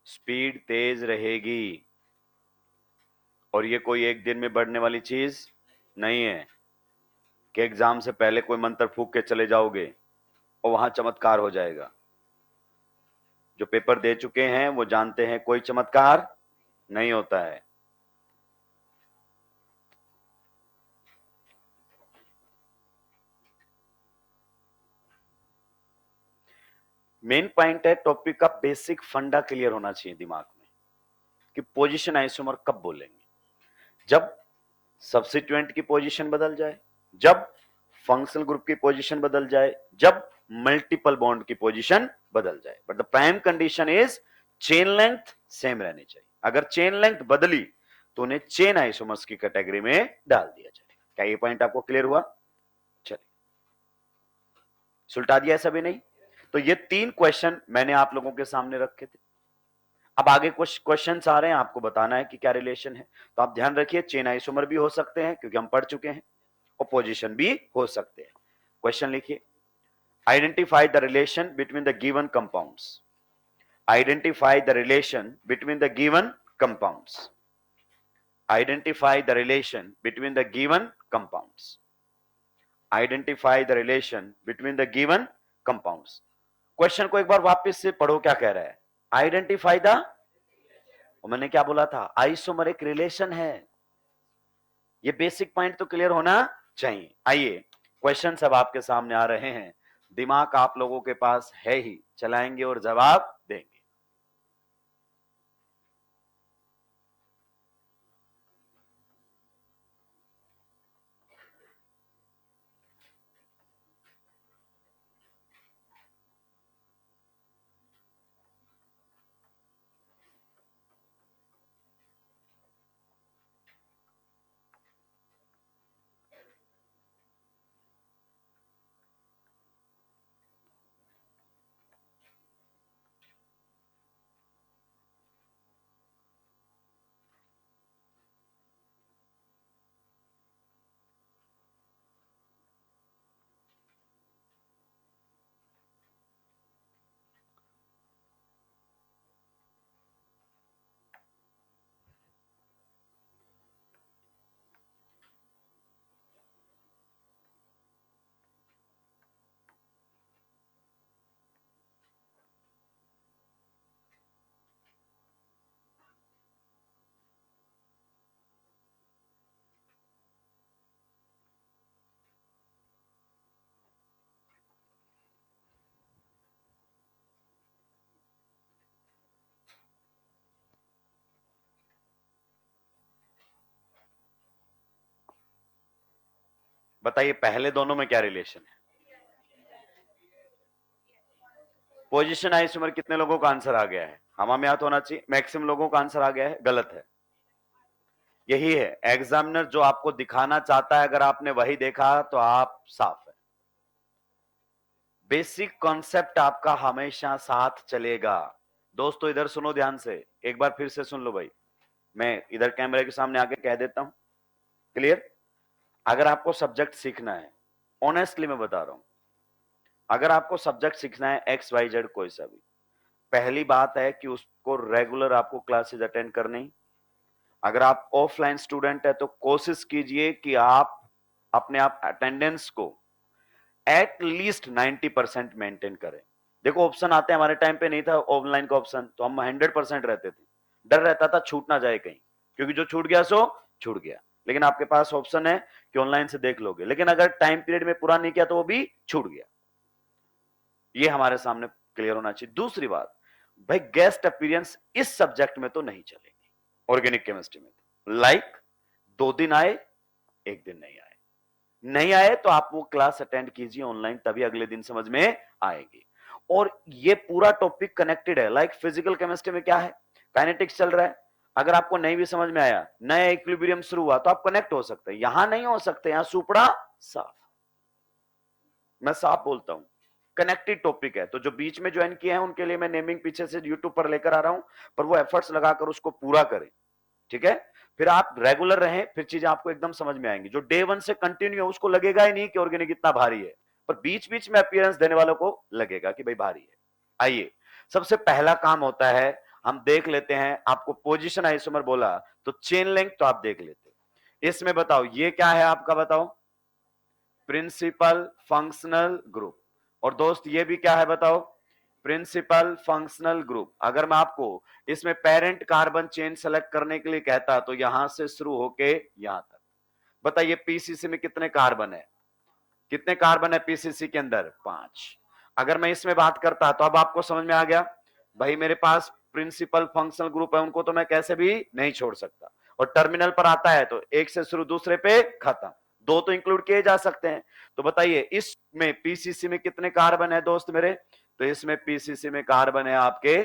स्पीड तेज रहेगी और ये कोई एक दिन में बढ़ने वाली चीज नहीं है कि एग्जाम से पहले कोई मंत्र फूक के चले जाओगे और वहां चमत्कार हो जाएगा। जो पेपर दे चुके हैं वो जानते हैं कोई चमत्कार नहीं होता है। मेन पॉइंट है टॉपिक का बेसिक फंडा क्लियर होना चाहिए दिमाग में कि पोजीशन आइसोमर कब बोलेंगे? जब सब्स्टिट्यूएंट की पोजीशन बदल जाए, जब फंक्शनल ग्रुप की पोजीशन बदल जाए, जब मल्टीपल बॉन्ड की पोजीशन बदल जाए, but the prime condition is chain length same रहनी चाहिए। अगर चेन लेंथ बदली तो उन्हें चेन आइसोमर्स की कैटेगरी में डाल दिया जाए। क्या ये पॉइंट आपको क्लियर हुआ? चलिए, सुलटा दिया सभी नहीं? तो ये 3 क्वेश्चन मैंने आप लोगों के सामने रखे थे। अब आगे कुछ क्वेश्चंस आ रहे हैं, आपको बताना है कि क्या रिलेशन है। तो आप ध्यान रखिए, चेन आइसोमर भी हो सकते हैं क्योंकि हम पढ़ चुके हैं, और पोजीशन भी हो सकते हैं। क्वेश्चन लिखिए, identify the relation between the given compounds. Identify the relation between the given compounds. Identify the relation between the given compounds. Identify the relation between the given compounds. Question को एक बार वापस से पढ़ो, क्या कह रहा है? आइडेंटिफाई द, मैंने क्या बोला था? आइसोमर एक रिलेशन है। ये बेसिक पॉइंट तो क्लियर होना चाहिए। आइए, क्वेश्चन सब आपके सामने आ रहे हैं, दिमाग आप लोगों के पास है ही, चलाएंगे और जवाब देंगे। बताइए, पहले दोनों में क्या रिलेशन है? पोजीशन आइसोमर कितने लोगों का आंसर आ गया है? हवा में हाथ होना चाहिए। मैक्सिमम लोगों का आंसर आ गया है, गलत है। यही है एग्जामिनर जो आपको दिखाना चाहता है, अगर आपने वही देखा तो आप साफ है। बेसिक कॉन्सेप्ट आपका हमेशा साथ चलेगा। दोस्तों इधर सुनो ध्यान से, एक बार फिर से सुन लो भाई, मैं इधर कैमरे के सामने आके कह देता हूं, क्लियर? अगर आपको सब्जेक्ट सीखना है, ऑनेस्टली मैं बता रहा हूं, अगर आपको सब्जेक्ट सीखना है एक्स वाई जेड कोई सा भी, पहली बात है कि उसको रेगुलर आपको क्लासेस अटेंड करनी। अगर आप ऑफलाइन स्टूडेंट है तो कोशिश कीजिए कि आप अपने आप अटेंडेंस को एट लीस्ट 90% मेंटेन करें। देखो ऑप्शन आते हैं, हमारे टाइम पे नहीं था ऑनलाइन का ऑप्शन, तो हम 100% रहते थे। डर रहता था छूट ना जाए कहीं, क्योंकि जो छूट गया सो छूट गया। लेकिन आपके पास ऑप्शन है कि ऑनलाइन से देख लोगे, लेकिन अगर टाइम पीरियड में पूरा नहीं किया तो वो भी छूट गया। ये हमारे सामने क्लियर होना चाहिए। दूसरी बात, भाई गेस्ट अपीयरेंस इस सब्जेक्ट में तो नहीं चलेगी, ऑर्गेनिक केमिस्ट्री में। लाइक 2 दिन आए, 1 दिन नहीं आए, नहीं आए तो आप वो क्लास अटेंड कीजिए ऑनलाइन, तभी अगले दिन समझ में आएगी। और ये पूरा टॉपिक कनेक्टेड है। लाइक फिजिकल केमिस्ट्री में क्या है, काइनेटिक्स चल रहा है, अगर आपको नहीं भी समझ में आया, नया इक्विलिब्रियम शुरू हुआ तो आप कनेक्ट हो सकते हैं। यहां नहीं हो सकते, यहां सुपड़ा साफ, मैं साफ बोलता हूं, कनेक्टेड टॉपिक है। तो जो बीच में ज्वाइन किए हैं उनके लिए मैं नेमिंग पीछे से यूट्यूब पर लेकर आ रहा हूं, पर वो एफर्ट्स लगाकर उसको पूरा करें, ठीक है? फिर आप रेगुलर रहें, फिर चीजें आपको एकदम समझ में आएंगी। जो डे 1 से कंटिन्यू है उसको लगेगा ही नहीं कि ऑर्गेनिक इतना भारी है, पर बीच बीच में अपीयरेंस देने वालों को लगेगा कि भाई भारी है। आइए, सबसे पहला काम होता है, हम देख लेते हैं। आपको पोजीशन आइसोमर बोला तो चेन लेंथ तो आप देख लेते हैं। इसमें बताओ ये क्या है आपका, बताओ? Principal functional group. और दोस्त ये भी क्या है बताओ? Principal functional group. अगर मैं आपको इसमें पेरेंट कार्बन चेन सेलेक्ट करने के लिए कहता तो यहां से शुरू होके यहां तक, बताइए पीसीसी में कितने कार्बन है? कितने कार्बन है पीसीसी के अंदर? 5। अगर मैं इसमें बात करता तो अब आपको समझ में आ गया, भाई मेरे पास प्रिंसिपल फंक्शनल ग्रुप है, उनको तो मैं कैसे भी नहीं छोड़ सकता। और टर्मिनल पर आता है तो एक से शुरू दूसरे पे खत्म। दो तो इंक्लूड किए जा सकते हैं। तो बताइए इसमें पीसीसी में कितने कार्बन है दोस्त मेरे? तो इसमें पीसीसी में कार्बन है आपके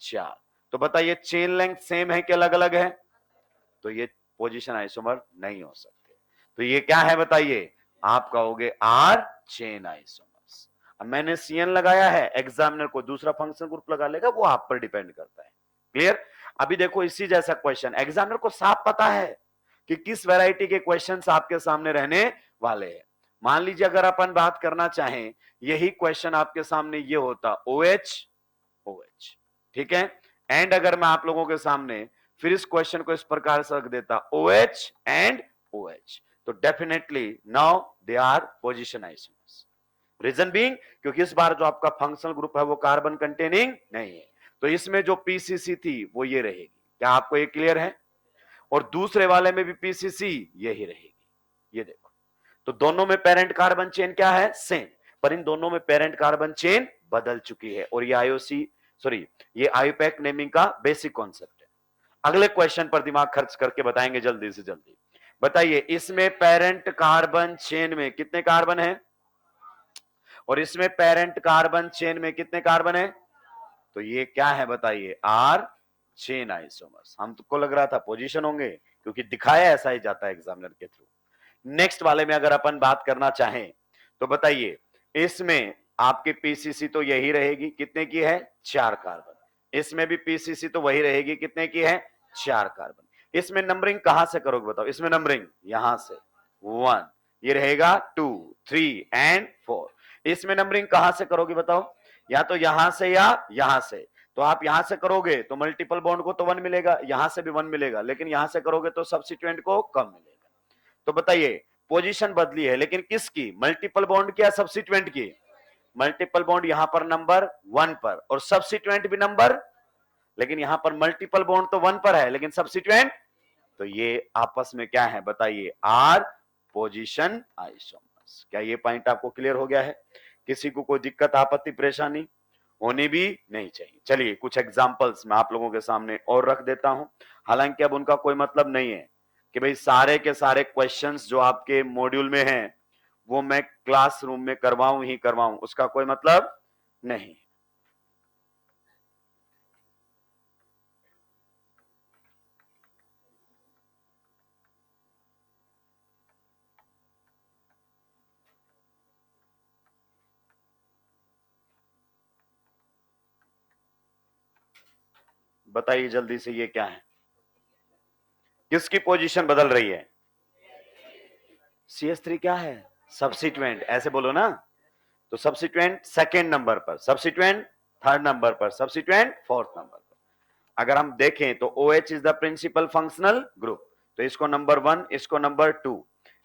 4। तो बताइए चेन लेंथ सेम है कि अलग अलग है? तो ये पोजीशन आइसोमर नहीं हो सकते। तो ये क्या है बताइए? आप कहोगे आर चेन आइसोमर्स। अब मैंने सीएन लगाया है, एग्जामिनर को दूसरा फंक्शनल ग्रुप लगा लेगा, वो आप पर डिपेंड करता है। क्लियर? अभी देखो इसी जैसा क्वेश्चन, एग्जामिनर को साफ पता है कि किस वैरायटी के क्वेश्चंस आपके सामने रहने वाले हैं। मान लीजिए अगर अपन बात करना चाहें, यही क्वेश्चन आपके सामने ये होता OH OH, ठीक है। एंड अगर मैं आप लोगों के सामने फिर इस क्वेश्चन को इस प्रकार से रख देता OH एंड OH, तो definitely now they are position isomers. Reason being, क्योंकि इस बार जो आपका फंक्शनल ग्रुप है वो कार्बन कंटेनिंग नहीं है, तो इसमें जो पीसीसी थी वो ये रहेगी। क्या आपको ये क्लियर है? और दूसरे वाले में भी पीसीसी यही रहेगी। ये देखो, तो दोनों में पेरेंट कार्बन चेन क्या है? सेम, पर इन दोनों में पेरेंट कार्बन चेन बदल चुकी है, और ये आईओसी ये आईयूपैक नेमिंग का बेसिक कॉन्सेप्ट है। अगले क्वेश्चन पर दिमाग खर्च करके बताएंगे जल्दी से जल्दी। बताइए इसमें पेरेंट कार्बन चेन में कितने कार्बन है, और इसमें पेरेंट कार्बन चेन में कितने कार्बन है? तो ये क्या है बताइए? Are chain isomers. हमको लग रहा था पोजीशन होंगे, क्योंकि दिखाया ऐसा ही जाता है एग्जामिनर के थ्रू। नेक्स्ट वाले में अगर अपन बात करना चाहें तो बताइए इसमें आपकी पीसीसी तो यही रहेगी, कितने की है? 4 कार्बन। इसमें भी पीसीसी तो वही रहेगी, कितने की है? 4 कार्बन। इसमें नंबरिंग कहां से करोगे बताओ? इसमें नंबरिंग यहां से 1, ये रहेगा 2, 3 एंड 4। इसमें नंबरिंग कहां से करोगे बताओ? या तो यहां से या यहां से। तो आप यहां से करोगे तो मल्टीपल बॉन्ड को तो 1 मिलेगा, यहां से भी 1 मिलेगा, लेकिन यहां से करोगे तो सब्स्टिट्यूएंट को कम मिलेगा। तो बताइए पोजीशन बदली है, लेकिन किसकी? मल्टीपल बॉन्ड की या सब्स्टिट्यूएंट की? मल्टीपल बॉन्ड यहां पर नंबर 1 पर, और सब्स्टिट्यूएंट भी नंबर, लेकिन यहां पर मल्टीपल बॉन्ड तो 1 पर है, लेकिन सब्स्टिट्यूएंट, तो ये आपस में क्या है बताइए? Are position isomers. क्या ये पॉइंट आपको क्लियर हो गया है? किसी को कोई दिक्कत आपत्ति परेशानी होनी भी नहीं चाहिए। चलिए कुछ एग्जांपल्स मैं आप लोगों के सामने और रख देता हूं। हालांकि अब उनका कोई मतलब नहीं है कि भाई सारे के सारे क्वेश्चंस जो आपके मॉड्यूल में हैं वो मैं क्लासरूम में करवाऊं ही करवाऊं, उसका कोई मतलब नहीं। बताइए जल्दी से, ये क्या है? किसकी पोजीशन बदल रही है? CH3 क्या है? सब्स्टिट्यूएंट, ऐसे बोलो ना। तो सब्स्टिट्यूएंट सेकंड नंबर पर, सब्स्टिट्यूएंट थर्ड नंबर पर, सब्स्टिट्यूएंट फोर्थ नंबर पर। अगर हम देखें तो OH is the principal functional group, तो इसको नंबर 1, इसको नंबर 2,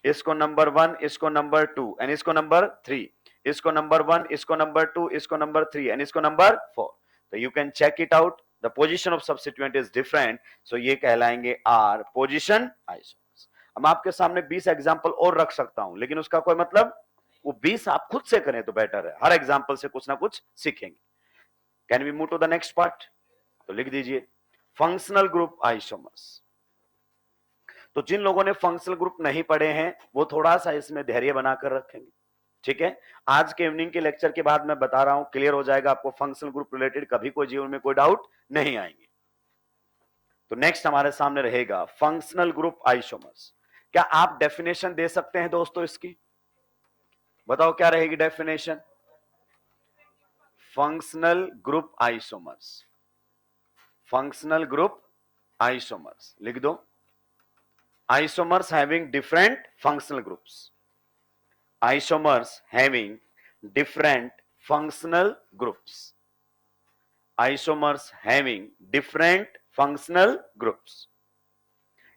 इसको नंबर 1, इसको नंबर 2 एंड इसको नंबर 3, इसको नंबर 1, इसको नंबर 2, इसको नंबर 3 एंड इसको नंबर 4। तो you can check it out, the position of substituent is different, so ये कहलाएंगे आर पोजीशन आइसोमर्स। हम आपके सामने 20 एग्जांपल और रख सकता हूं, लेकिन उसका कोई मतलब, वो 20 आप खुद से करें तो बेटर है, हर एग्जांपल से कुछ ना कुछ सीखेंगे। Can we move to the next part? तो लिख दीजिए फंक्शनल ग्रुप आइसोमर्स। तो जिन लोगों ने फंक्शनल ग्रुप नहीं पढ़े हैं वो थोड़ा सा इसमें धैर्य बनाकर रखेंगे, ठीक है। आज के इवनिंग के लेक्चर के बाद मैं बता रहा हूं, क्लियर हो जाएगा आपको फंक्शनल ग्रुप रिलेटेड, कभी कोई जीवन में कोई डाउट नहीं आएंगे। तो नेक्स्ट हमारे सामने रहेगा फंक्शनल ग्रुप आइसोमर्स। क्या आप डेफिनेशन दे सकते हैं दोस्तों इसकी? बताओ क्या रहेगी definition? Functional group isomers, functional group isomers लिख दो। Isomers having different functional groups. Isomers having different functional groups. Isomers having different functional groups.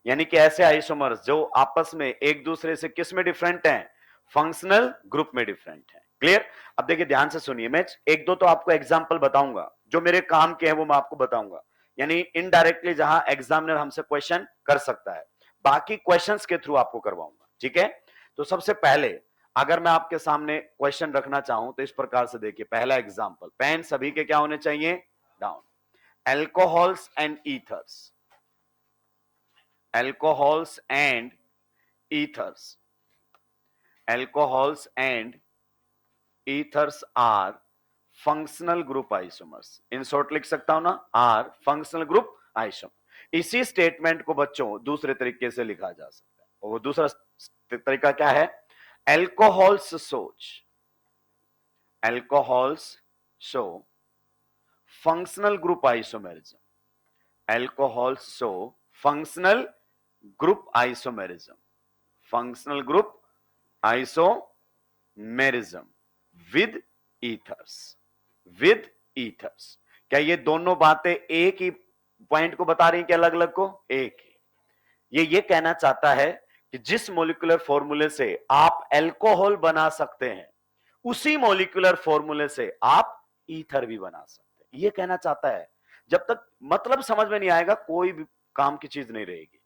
यानी कि ऐसे आइसोमर्स जो आपस में एक दूसरे से किस में डिफरेंट हैं? फंक्शनल ग्रुप में डिफरेंट हैं। क्लियर? अब देखिए ध्यान से सुनिए, मैं एक दो तो आपको एग्जांपल बताऊंगा, जो मेरे काम के हैं वो मैं आपको बताऊंगा, यानी इनडायरेक्टली जहां एग्जामिनर हमसे क्वेश्चन कर सकता है, बाकी क्वेश्चंस के थ्रू आपको करवाऊंगा, ठीक है। तो सबसे पहले अगर मैं आपके सामने क्वेश्चन रखना चाहूं तो इस प्रकार से देखिए, पहला एग्जाम्पल, पेन सभी के क्या होने चाहिए? Down. Alcohols and ethers, alcohols and ethers, alcohols and ethers are functional group isomers. In short लिख सकता हूं ना, आर फंक्शनल ग्रुप आइसोमर। इसी स्टेटमेंट को बच्चों दूसरे तरीके से लिखा जा सकता है, और वो दूसरा तरीका क्या है? Alcohols show functional group isomerism. Alcohols show functional group isomerism. Functional group isomerism with ethers. क्या ये दोनों बातें एक ही पॉइंट को बता रही हैं कि अलग अलग को? एक ही। ये कहना चाहता है कि जिस मोलिकुलर फॉर्मूले से आप अल्कोहल बना सकते हैं, उसी मोलिकुलर फॉर्मूले से आप ईथर भी बना सकते हैं। ये कहना चाहता है। जब तक मतलब समझ में नहीं आएगा, कोई भी काम की चीज नहीं रहेगी।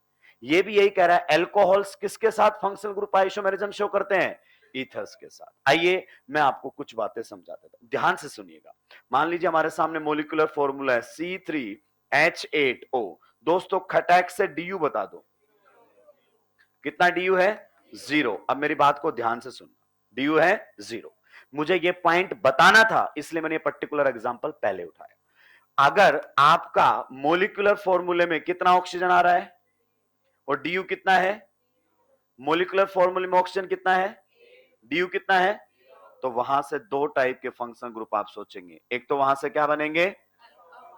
ये भी यही कह रहा है, अल्कोहल्स किसके साथ फंक्शनल ग्रुप आइसोमेरिज्म शो करते हैं? ईथर्स के साथ। आइए मैं आपको कुछ बातें समझाता हूं, ध्यान से सुनिएगा। मान लीजिए हमारे सामने मोलिकुलर फॉर्मूला है C3H8O। दोस्तों खटैक से डीयू बता दो। कितना डीयू है? 0। अब मेरी बात को ध्यान से सुनना, डीयू है 0। मुझे ये पॉइंट बताना था, इसलिए मैंने पर्टिकुलर एग्जांपल पहले उठाया। अगर आपका मोलिकुलर फॉर्मूले में कितना ऑक्सीजन आ रहा है और डीयू कितना है? मोलिकुलर फॉर्मूले में ऑक्सीजन कितना है, डीयू कितना है? तो वहां से दो टाइप के फंक्शनल ग्रुप आप सोचेंगे। एक तो वहां से क्या बनेंगे?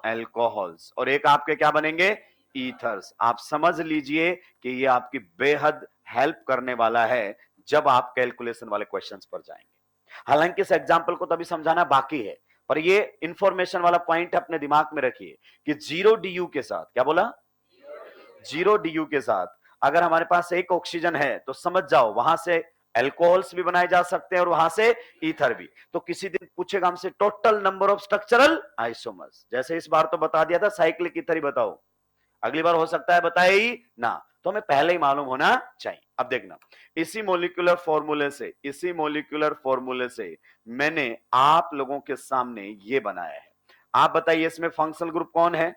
अल्कोहल्स, और एक आपके क्या बनेंगे? ईथर्स। आप समझ लीजिए कि ये आपकी बेहद हेल्प करने वाला है जब आप कैलकुलेशन वाले क्वेश्चंस पर जाएंगे। हालांकि इस एग्जांपल को तभी समझाना बाकी है, पर ये इंफॉर्मेशन वाला पॉइंट अपने दिमाग में रखिए कि 0 डीयू के साथ, क्या बोला? 0 डीयू के साथ अगर हमारे पास एक ऑक्सीजन है तो समझ जाओ वहां से अल्कोहल्स भी बनाए जा सकते हैं और वहां से ईथर भी। तो किसी दिन पूछेगा हमसे total number of structural isomers, जैसे इस बार तो बता दिया था साइक्लिक ईथर ही बताओ, अगली बार हो सकता है बताए ही ना, तो हमें पहले ही मालूम होना चाहिए। अब देखना, इसी मोलिकुलर फॉर्मूले से मैंने आप लोगों के सामने ये बनाया है। आप बताइए इसमें फंक्शनल ग्रुप कौन है?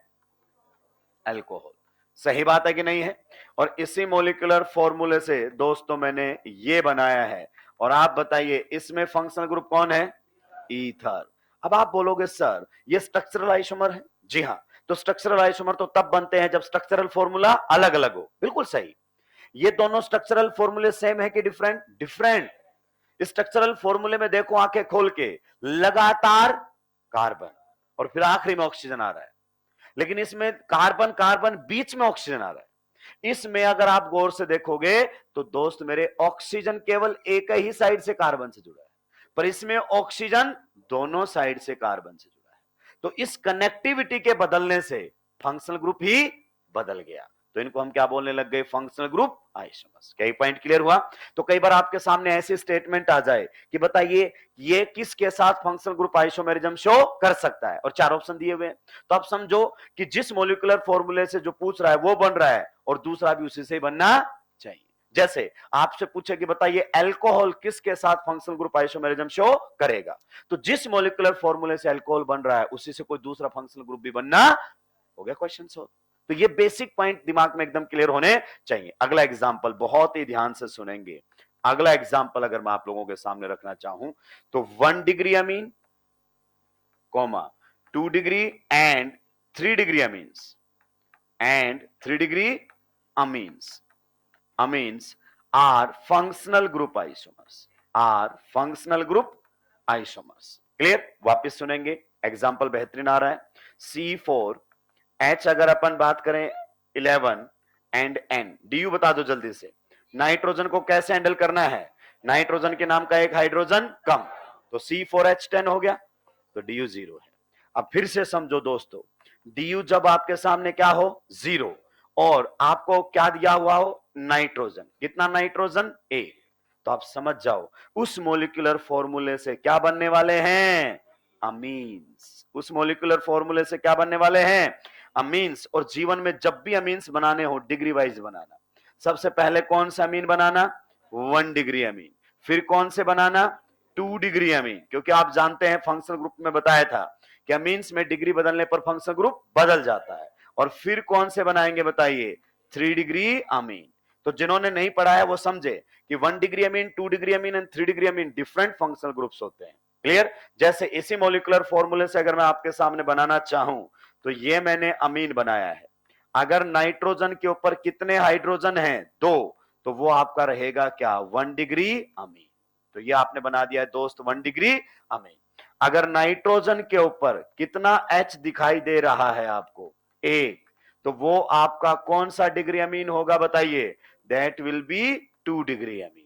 अल्कोहल। सही बात है कि नहीं है? और इसी मोलिकुलर फॉर्मूले से दोस्तों मैंने ये बनाया है, और आप बताइए इसमें फंक्शनल ग्रुप कौन है? ईथर। अब आप बोलोगे सर ये स्ट्रक्चरल आइसोमर है। जी हां, तो स्ट्रक्चरल आइसोमर तो तब बनते हैं जब स्ट्रक्चरल फॉर्मूला अलग अलग हो। बिल्कुल सही। ये दोनों स्ट्रक्चरल फॉर्मूले सेम है कि डिफरेंट? डिफरेंट। स्ट्रक्चरल फॉर्मूले में देखो आंखें खोल के, लगातार कार्बन और फिर आखिरी में ऑक्सीजन आ रहा है, लेकिन इसमें कार्बन कार्बन बीच में ऑक्सीजन आ रहा है। इसमें अगर आप गौर से देखोगे तो दोस्त मेरे ऑक्सीजन केवल एक ही साइड से कार्बन से जुड़ा है, पर इसमें ऑक्सीजन दोनों साइड से कार्बन से जुड़ा है। तो इस कनेक्टिविटी के बदलने से फंक्शनल ग्रुप ही बदल गया, तो इनको हम क्या बोलने लग गए? Functional group isomers. क्या पॉइंट क्लियर हुआ? तो कई बार आपके सामने ऐसी स्टेटमेंट आ जाए कि बताइए ये किसके साथ फंक्शनल ग्रुप आइसोमेरिज्म शो कर सकता है, और 4 ऑप्शन दिए हुए हैं। तो आप समझो कि जिस मोलिकुलर फॉर्मूले से जो पूछ रहा है वो बन रहा है, और दूसरा भी उसी से बनना चाहिए। जैसे आपसे पूछे कि बताइए अल्कोहल किसके साथ फंक्शनल ग्रुप आइसोमेरिज्म शो करेगा, तो जिस मोलिकुलर फॉर्मूले से अल्कोहल बन रहा है उसी से कोई दूसरा फंक्शनल ग्रुप भी बनना। हो गया क्वेश्चन सॉल्व। तो ये बेसिक पॉइंट दिमाग में एकदम क्लियर होने चाहिए। अगला एग्जांपल बहुत ही ध्यान से सुनेंगे। अगला एग्जांपल अगर मैं आप लोगों के सामने रखना चाहूं तो 1 degree amine, 2 degree and 3 degree amines, amines are functional group isomers, clear? वापस सुनेंगे, एग्जांपल बेहतरीन आ रहा है। C4H अगर अपन बात करें 11 एंड N, डीयू बता दो जल्दी से। नाइट्रोजन को कैसे हैंडल करना है? नाइट्रोजन के नाम का एक हाइड्रोजन कम, तो C4H10 हो गया, तो डीयू 0 है। अब फिर से समझो दोस्तों, डीयू जब आपके सामने क्या हो? 0, और आपको क्या दिया हुआ हो? नाइट्रोजन। कितना नाइट्रोजन? 1। तो आप समझ जाओ उस मोलिकुलर फॉर्मूले से क्या बनने वाले हैं? अमीन्स। उस मोलिकुलर फॉर्मूले से क्या बनने वाले हैं? अमीन्स। और जीवन में जब भी अमीन्स बनाने हो डिग्री वाइज बनाना। सबसे पहले कौन सा अमीन बनाना? 1 डिग्री अमीन। फिर कौन से बनाना? 2 डिग्री अमीन, क्योंकि आप जानते हैं फंक्शनल ग्रुप में बताया था कि अमीन्स में डिग्री बदलने पर फंक्शनल ग्रुप बदल जाता है। और फिर कौन से बनाएंगे बताइए? 3 डिग्री अमीन। तो जिन्होंने नहीं पढ़ा है वो समझे कि 1 degree amine, 2 degree amine and 3 degree amine different functional groups होते हैं। क्लियर? जैसे इसी मॉलिक्यूलर फॉर्मूले से अगर मैं आपके सामने बनाना चाहूं तो ये मैंने अमीन बनाया है। अगर नाइट्रोजन के ऊपर कितने हाइड्रोजन हैं? 2, तो वो आपका रहेगा क्या? 1 डिग्री अमीन। तो ये आपने बना दिया है दोस्त 1 डिग्री अमीन। अगर नाइट्रोजन के ऊपर कितना H दिखाई दे रहा है आपको? 1, तो वो आपका कौन सा डिग्री अमीन होगा बताइए? That will be 2 degree amine.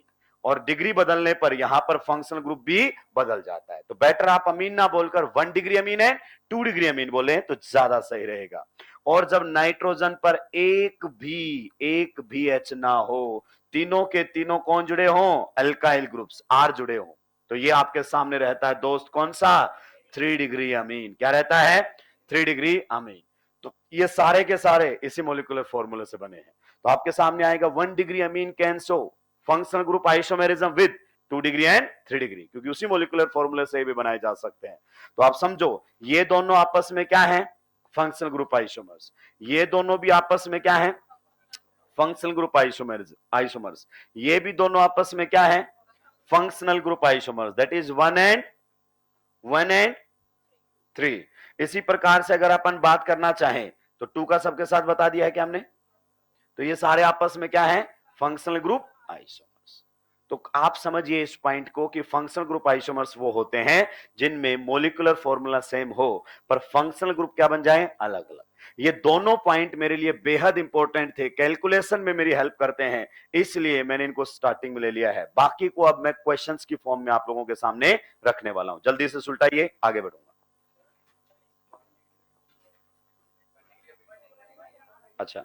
और डिग्री बदलने पर यहां पर फंक्शनल ग्रुप भी बदल जाता है। तो बेटर आप अमीन ना बोलकर 1 डिग्री अमीन है 2 डिग्री अमीन बोले तो ज्यादा सही रहेगा। और जब नाइट्रोजन पर एक भी एच ना हो, तीनों के तीनों कौन जुड़े हों? अल्काइल ग्रुप्स आर जुड़े हों, तो ये आपके सामने रहता है दोस्त कौन सा? 3 डिग्री अमीन। क्या रहता है? 3 डिग्री अमीन। तो ये सारे के सारे इसी मोलिकुलर फॉर्मूले से बने हैं। तो आपके सामने आएगा 1 degree amine can show functional group isomerism with 2 degree and 3 degree, क्योंकि उसी मोलिकुलर फॉर्मूले से भी बनाए जा सकते हैं। तो आप समझो ये दोनों आपस में क्या है? Functional group isomers. ये दोनों भी आपस में क्या है? Functional group isomers. ये भी दोनों आपस में क्या है? Functional group isomers. That is 1 and 3। इसी प्रकार से अगर अपन बात करना चाहें तो 2 का सबके साथ बता दिया है क्या हमने? तो ये सारे आपस में क्या है? Functional group isomers. तो आप समझिए इस पॉइंट को कि फंक्शनल ग्रुप आइसोमर्स वो होते हैं जिनमें मॉलिक्यूलर फॉर्मूला सेम हो पर फंक्शनल ग्रुप क्या बन जाए? अलग अलग। ये दोनों पॉइंट मेरे लिए बेहद इंपॉर्टेंट थे, कैलकुलेशन में मेरी हेल्प करते हैं, इसलिए मैंने इनको स्टार्टिंग में ले लिया है। बाकी को अब मैं क्वेश्चंस की फॉर्म में आप लोगों के सामने रखने वाला हूं। जल्दी से सुलटाइए, आगे बढ़ूंगा। अच्छा,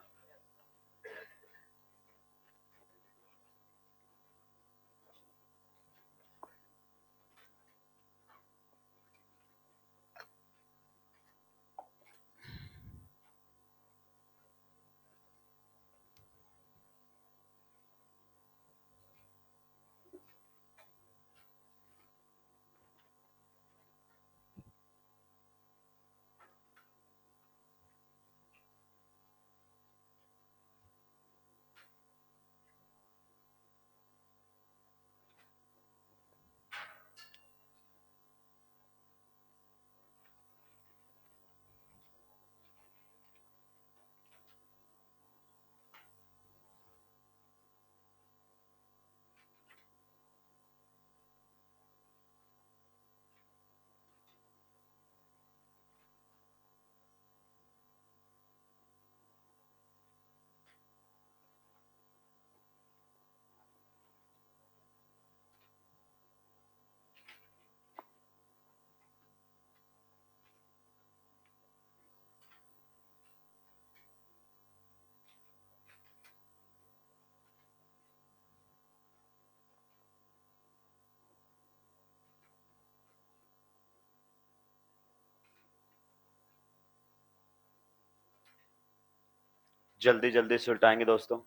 जल्दी जल्दी सुलटाएंगे दोस्तों।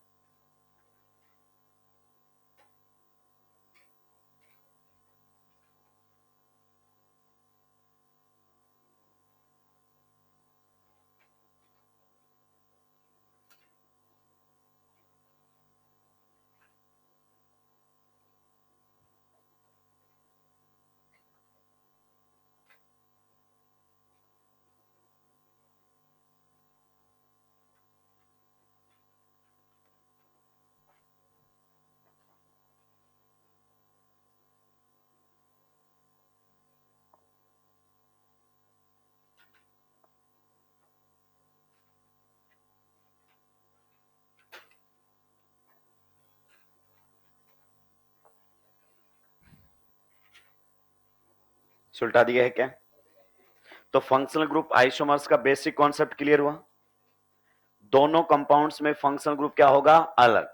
सुलटा दिया है क्या? तो फंक्शनल ग्रुप आइसोमर्स का बेसिक कॉन्सेप्ट क्लियर हुआ। दोनों कंपाउंड्स में फंक्शनल ग्रुप क्या होगा? अलग।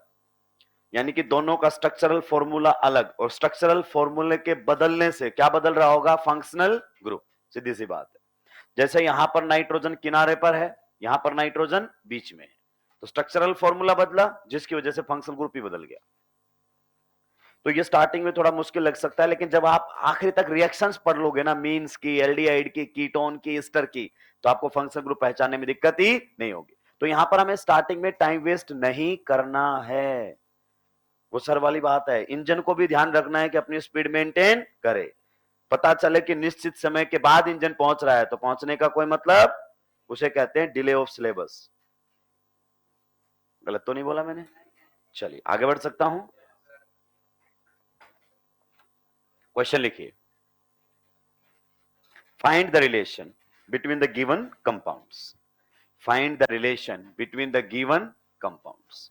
यानी कि दोनों का स्ट्रक्चरल फॉर्मूला अलग, और स्ट्रक्चरल फॉर्मूले के बदलने से क्या बदल रहा होगा? Functional group. सीधी सी बात है। जैसे यहां पर नाइट्रोजन किनारे पर है, यहां पर नाइट्रोजन बीच में है, तो स्ट्रक्चरल फॉर्मूला बदला जिसकी वजह से फंक्शनल ग्रुप ही बदल गया। तो ये स्टार्टिंग में थोड़ा मुश्किल लग सकता है, लेकिन जब आप आखिरी तक रिएक्शंस पढ़ लोगे ना, मीन्स की, एल्डिहाइड की, कीटोन की, एस्टर की, तो आपको फंक्शनल ग्रुप पहचानने में दिक्कत ही नहीं होगी। तो यहां पर हमें स्टार्टिंग में टाइम वेस्ट नहीं करना है। वो सर वाली बात है। इंजन को भी ध्यान रखना है कि अपनी स्पीड मेंटेन करे। पता चले कि निश्चित समय के बाद इंजन पहुंच रहा है तो पहुंचने का कोई मतलब, उसे कहते हैं डिले ऑफ सिलेबस। गलत तो नहीं बोला मैंने? चलिए आगे बढ़ सकता हूं। क्वेश्चन लिखिए, find the relation between the given compounds. Find the relation between the given compounds.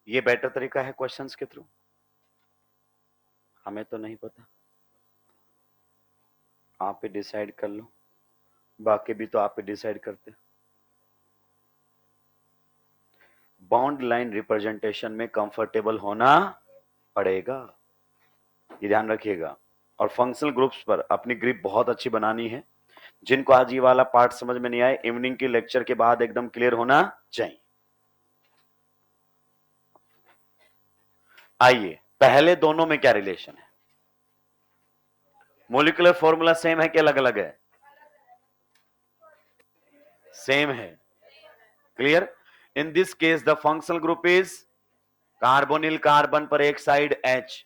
ये बेटर तरीका है क्वेश्चंस के थ्रू? हमें तो नहीं पता, आप ही डिसाइड कर लो, बाकी भी तो आप ही डिसाइड करते। बाउंड लाइन रिप्रेजेंटेशन में कंफर्टेबल होना पड़ेगा, ये ध्यान रखिएगा। और फंक्शनल ग्रुप्स पर अपनी ग्रिप बहुत अच्छी बनानी है। जिनको आज ये वाला पार्ट समझ में नहीं आए, इवनिंग के लेक्चर के बाद एकदम क्लियर होना चाहिए। आइए, पहले दोनों में क्या रिलेशन है? मोलिकुलर फॉर्मूला सेम है कि अलग अलग है? सेम है। Clear? In this case the functional group is carbonyl carbon पर एक साइड H,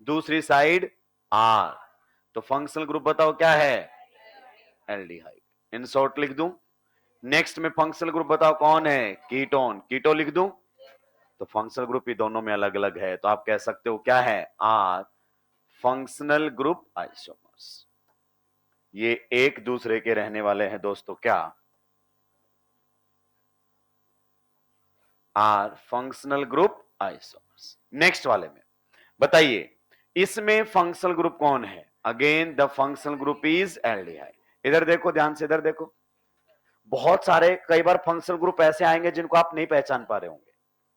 दूसरी साइड R, तो फंक्शनल ग्रुप बताओ क्या है? एल्डिहाइड। इन शॉर्ट लिख दूं? नेक्स्ट में फंक्शनल ग्रुप बताओ कौन है? कीटोन। कीटो लिख दूं? तो फंक्शनल ग्रुप ही दोनों में अलग अलग है, तो आप कह सकते हो क्या है? R functional group isomers. ये एक दूसरे के रहने वाले हैं दोस्तों, क्या? Are functional group isomers. Next वाले में बताइए, इसमें फंक्शनल ग्रुप कौन है? Again the functional group is aldehyde. इधर देखो ध्यान से, इधर देखो। बहुत सारे कई बार फंक्शनल ग्रुप ऐसे आएंगे जिनको आप नहीं पहचान पा रहे होंगे।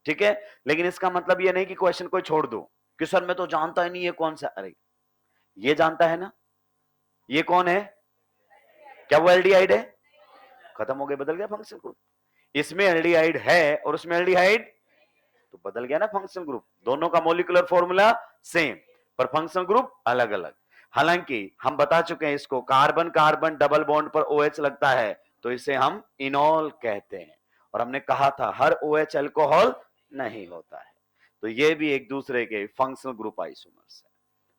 ठीक है, लेकिन इसका मतलब ये नहीं कि क्वेश्चन को छोड़ दो कि सर मैं तो जानता ही नहीं ये कौन सा, अरे ये जानता है ना, ये कौन है, क्या वो एल्डिहाइड है, खत्म हो गया, बदल गया फंक्शनल ग्रुप। इसमें एल्डिहाइड है और उसमें एल्डिहाइड, तो बदल गया ना फंक्शनल ग्रुप। दोनों का मॉलिक्यूलर फॉर्मूला सेम पर फंक्शनल ग्रुप अलग अलग। हालांकि हम बता चुके हैं इसको, कार्बन कार्बन डबल बॉन्ड पर OH लगता है तो इसे हम इनॉल कहते हैं, और हमने कहा था हर OH अल्कोहल नहीं होता है, तो ये भी एक दूसरे के फंक्शनल ग्रुप आइसोमर्स है।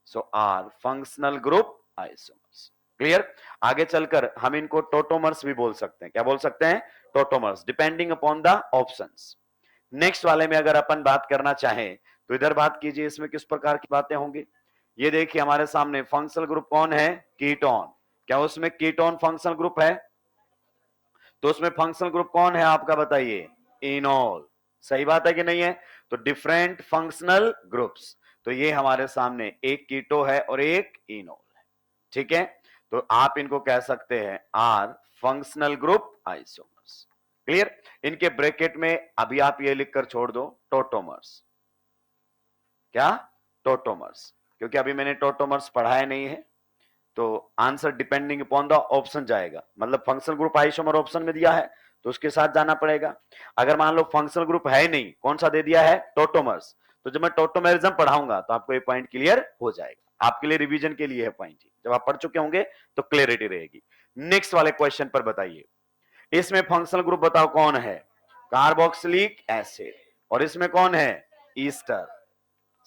So are functional group isomers. Clear. आगे चलकर हम इनको टोटोमर्स भी बोल सकते हैं। क्या बोल सकते हैं, tautomers, depending upon the options. Next वाले में अगर अपन बात करना चाहें तो इधर बात कीजिए, इसमें किस प्रकार की बातें होंगी। ये देखिए हमारे सामने फंक्शनल ग्रुप कौन है, कीटोन। क्या उसमें कीटोन फंक्शनल ग्रुप है, तो उसमें फंक्शनल ग्रुप कौन है आपका, बताइए, इनॉल। सही बात है कि नहीं है, तो डिफरेंट फंक्शनल ग्रुप्स, तो ये हमारे सामने एक कीटो है और एक इनॉल है। ठीक है, तो आप इनको कह सकते हैं are functional group isomers. Clear. इनके ब्रैकेट में अभी आप ये लिखकर छोड़ दो टोटोमर्स। क्या, टोटोमर्स, क्योंकि अभी मैंने टोटोमर्स पढ़ाया नहीं है, तो answer depending upon the option जाएगा। मतलब फंक्शनल ग्रुप आइसोमर ऑप्शन में दिया है तो उसके साथ जाना पड़ेगा। अगर मान लो फंक्शनल ग्रुप है नहीं, कौन सा दे दिया है, टोटोमर्स, तो जब मैं टोटोमेरिज्म पढ़ाऊंगा तो आपको ये पॉइंट क्लियर हो जाएगा। आपके लिए रिवीजन के लिए है पॉइंट, जब आप पढ़ चुके होंगे तो क्लियरिटी रहेगी। नेक्स्ट वाले क्वेश्चन पर बताइए, इसमें फंक्शनल ग्रुप बताओ कौन है, कार्बोक्सिलिक एसिड, और इसमें कौन है, ईस्टर।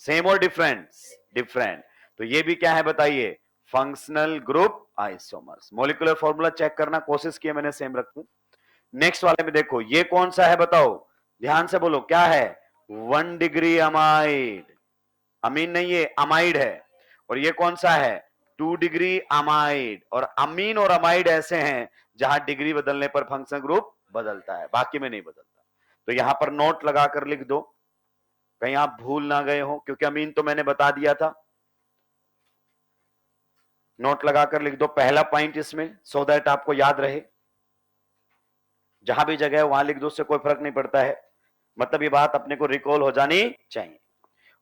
सेम और डिफरेंट, डिफरेंट, तो ये भी क्या है बताइए, functional group isomers. Molecular formula check करना कोशिश किया मैंने, सेम रखूं। नेक्स्ट वाले में देखो ये कौन सा है बताओ, ध्यान से बोलो, क्या है, 1 डिग्री अमाइड, अमीन नहीं है, अमाइड है। और ये कौन सा है, 2 डिग्री अमाइड। और अमीन और अमाइड ऐसे हैं जहां डिग्री बदलने पर फंक्शन ग्रुप बदलता है, बाकी में नहीं बदलता। तो यहां पर नोट लगाकर लिख दो, कहीं आप भूल ना गए हो, क्योंकि अमीन तो मैंने बता दिया था। नोट लगाकर लिख दो पहला पॉइंट इसमें, सो दैट आपको याद रहे। जहां भी जगह है वहां लिख दो, उससे कोई फर्क नहीं पड़ता है, मतलब ये बात अपने को रिकॉल हो जानी चाहिए।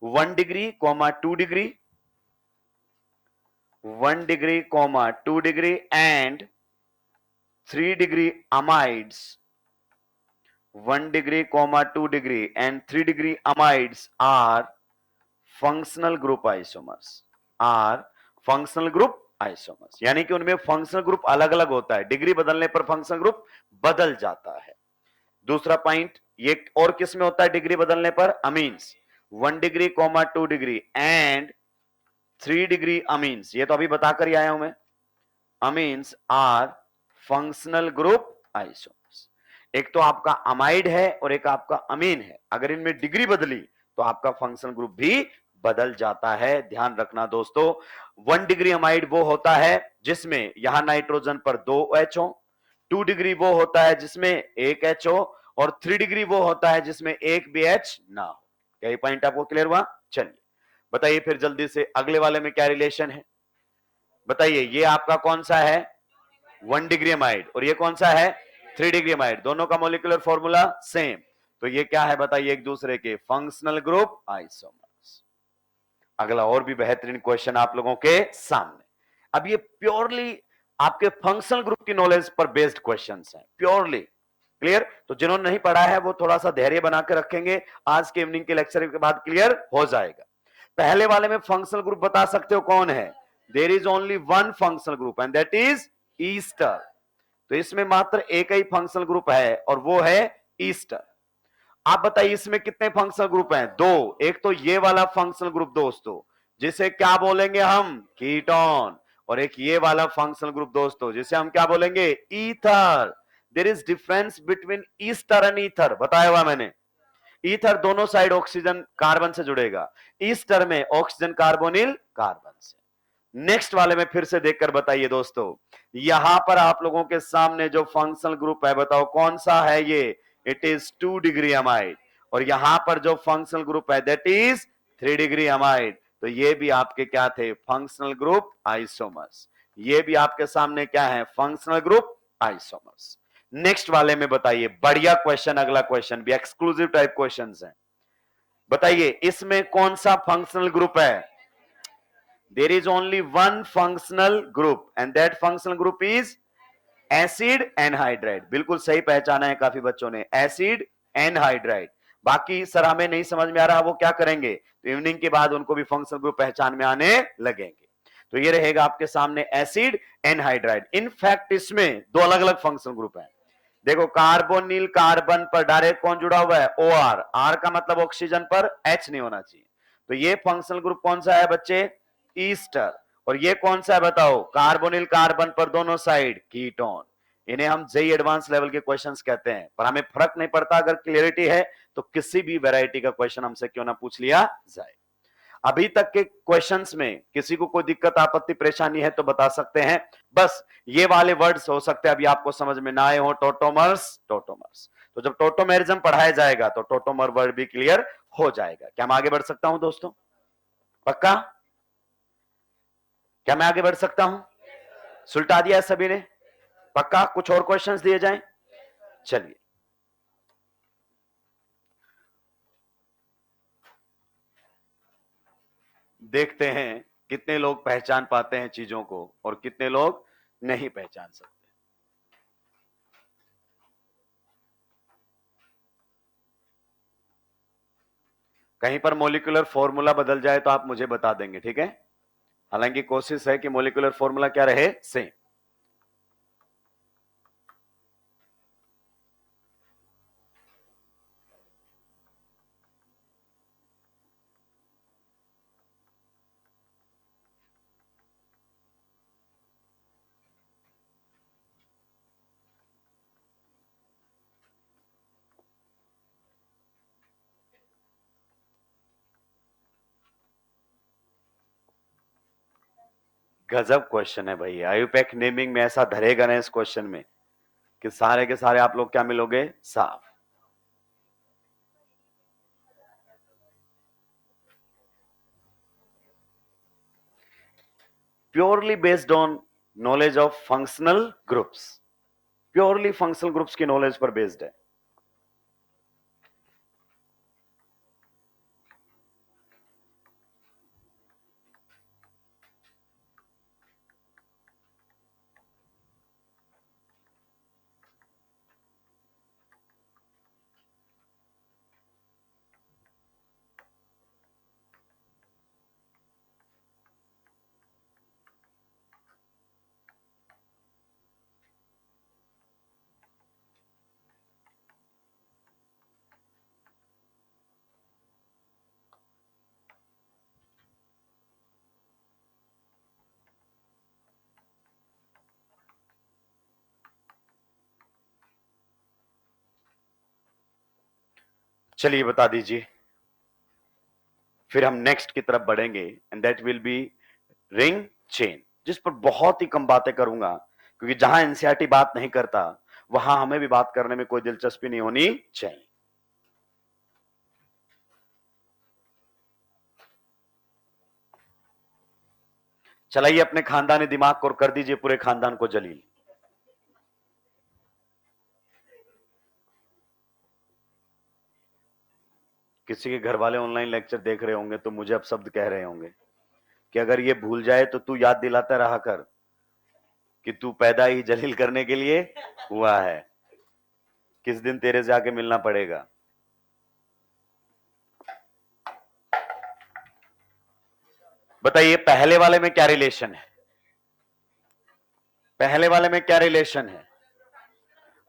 1 degree comma 2 degree, 1 degree comma 2 degree and 3 degree amides, 1 degree comma 2 degree and 3 degree amides are functional group isomers, are functional group isomers. यानी कि उनमें फंक्शनल ग्रुप अलग अलग होता है, डिग्री बदलने पर फंक्शनल ग्रुप बदल जाता है। दूसरा पॉइंट, ये और किस में होता है डिग्री बदलने पर, amines, 1 degree comma 2 degree and 3 degree amines, ये तो अभी बताकर ही आया हूं मैं। Amines are functional group isomers. एक तो आपका अमाइड है और एक आपका अमीन है, अगर इनमें डिग्री बदली तो आपका फंक्शनल ग्रुप भी बदल जाता है। ध्यान रखना दोस्तों, 1 डिग्री अमाइड वो होता है जिसमें यहां नाइट्रोजन पर 2 H हो, 2 डिग्री वो होता है जिसमें 1 H हो, और 3 डिग्री वो होता है जिसमें एक भी H ना हो। क्या ये पॉइंट आपको क्लियर हुआ? चलिए बताइए फिर जल्दी से अगले वाले में क्या रिलेशन है, बताइए। ये आपका कौन सा है, 1 डिग्री अमाइड, और ये कौन सा है, 3 डिग्री अमाइड, दोनों का मॉलिक्यूलर फॉर्मूला सेम, तो ये क्या है बताइए, एक दूसरे के फंक्शनल ग्रुप आइसोमर्स। अगला और भी बेहतरीन क्वेश्चन आप लोगों के सामने। अब ये प्योरली आपके फंक्शनल ग्रुप की नॉलेज पर बेस्ड क्वेश्चंस हैं, प्योरली। क्लियर? तो जिन्होंने नहीं पढ़ा है वो थोड़ा सा धैर्य बना के रखेंगे, आज के इवनिंग के लेक्चर के बाद क्लियर हो जाएगा। पहले वाले में फंक्शनल ग्रुप बता सकते हो कौन है, there is only one functional group and that is ester. तो इसमें मात्र एक ही फंक्शनल ग्रुप है और वो है ईस्टर। आप बताइए इसमें कितने फंक्शनल ग्रुप हैं, 2। एक तो ये वाला फंक्शनल ग्रुप दोस्तों जिसे क्या बोलेंगे हम, कीटोन, और एक ये वाला फंक्शनल ग्रुप दोस्तों जिसे हम क्या बोलेंगे, ether. There is difference between ester and ether, बताया हुआ मैंने। ईथर दोनों साइड ऑक्सीजन कार्बन से जुड़ेगा, ईस्टर में ऑक्सीजन कार्बोनिल कार्बन से। नेक्स्ट वाले में फिर से देखकर बताइए दोस्तों, यहां पर आप लोगों के सामने जो फंक्शनल ग्रुप है बताओ कौन सा है ये, इट इज 2 डिग्री अमाइड, और यहां पर जो फंक्शनल ग्रुप है दैट इज 3 डिग्री अमाइड। तो ये भी आपके क्या थे, फंक्शनल ग्रुप आइसोमर्स। ये भी आपके सामने क्या है, फंक्शनल ग्रुप आइसोमर्स। नेक्स्ट वाले में बताइए, बढ़िया क्वेश्चन, अगला क्वेश्चन भी एक्सक्लूसिव टाइप क्वेश्चंस हैं। बताइए इसमें कौन सा फंक्शनल ग्रुप है? There is only one functional group and that functional group is acid anhydride. बिल्कुल सही पहचाना है काफी बच्चों ने, एसिड एनहाइड्राइड। बाकी सर हमें नहीं समझ में आ रहा, वो क्या करेंगे? तो इवनिंग के बाद उनको भी फंक्शनल ग्रुप पहचान में आने लगेंगे। तो ये रहेगा आपके सामने एसिड एनहाइड्राइड। इनफैक्ट इसमें दो अलग अलग फंक्शनल ग्रुप है। देखो कार्बोनिल कार्बन पर डायरेक्ट कौन जुड़ा हुआ है? O R. आर का मतलब ऑक्सीजन पर एच नहीं होना चाहिए। तो ये फंक्शनल ग्रुप कौन सा है बच्चे? ईस्टर। और ये कौन सा है बताओ? कार्बोनिल कार्बन पर दोनों साइड कीटोन। इन्हें हम जेई एडवांस लेवल के क्वेश्चंस कहते हैं, पर हमें फर्क नहीं पड़ता, अगर क्लियरिटी है तो किसी भी वैरायटी का क्वेश्चन हमसे क्यों ना पूछ लिया जाए। अभी तक के क्वेश्चंस में किसी को कोई दिक्कत आपत्ति परेशानी है तो बता सकते हैं। बस ये वाले वर्ड्स हो सकते हैं अभी आपको समझ में ना आए हो, टोटोमर्स टोटोमर्स। तो जब टोटोमेरिज्म पढ़ाया जाएगा तो टोटोमर वर्ड भी क्लियर हो जाएगा। क्या मैं आगे बढ़ सकता हूं दोस्तों? पक्का? क्या मैं आगे बढ़ सकता हूं? सुलटा दिया सभी ने? पक्का? कुछ और क्वेश्चंस दिए जाएं? चलिए देखते हैं कितने लोग पहचान पाते हैं चीजों को और कितने लोग नहीं पहचान सकते। कहीं पर मॉलिक्यूलर फॉर्मूला बदल जाए तो आप मुझे बता देंगे, ठीक है? हालांकि कोशिश है कि मॉलिक्यूलर फॉर्मूला क्या रहे? सेम। गजब क्वेश्चन है भाई। आयुपैक नेमिंग में ऐसा धरेगा ना इस क्वेश्चन में कि सारे के सारे आप लोग क्या मिलोगे? साफ। Purely based on knowledge of functional groups. Purely functional groups की नॉलेज पर बेस्ड है। चलिए बता दीजिए, फिर हम नेक्स्ट की तरफ बढ़ेंगे and that will be ring chain, जिस पर बहुत ही कम बातें करूंगा क्योंकि जहां एनसीईआरटी बात नहीं करता वहां हमें भी बात करने में कोई दिलचस्पी नहीं होनी चाहिए। चलाइए अपने खानदानी दिमाग को और कर दीजिए पूरे खानदान को जलील। किसी के घर वाले ऑनलाइन लेक्चर देख रहे होंगे तो मुझे अब शब्द कह रहे होंगे कि अगर ये भूल जाए तो तू याद दिलाता रहा कर कि तू पैदा ही जलील करने के लिए हुआ है, किस दिन तेरे से जाके मिलना पड़ेगा। बताइए पहले वाले में क्या रिलेशन है? पहले वाले में क्या रिलेशन है?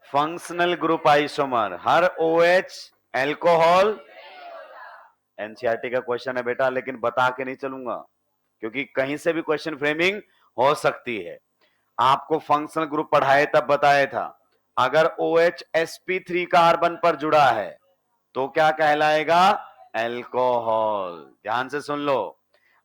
Functional group isomer. हर OH एल्कोहल। एनसीईआरटी का क्वेश्चन है बेटा, लेकिन बता के नहीं चलूंगा क्योंकि कहीं से भी क्वेश्चन फ्रेमिंग हो सकती है। आपको फंक्शनल ग्रुप पढ़ाए तब बताया था, अगर OH sp3 कार्बन पर जुड़ा है तो क्या कहलाएगा? एल्कोहल। ध्यान से सुन लो,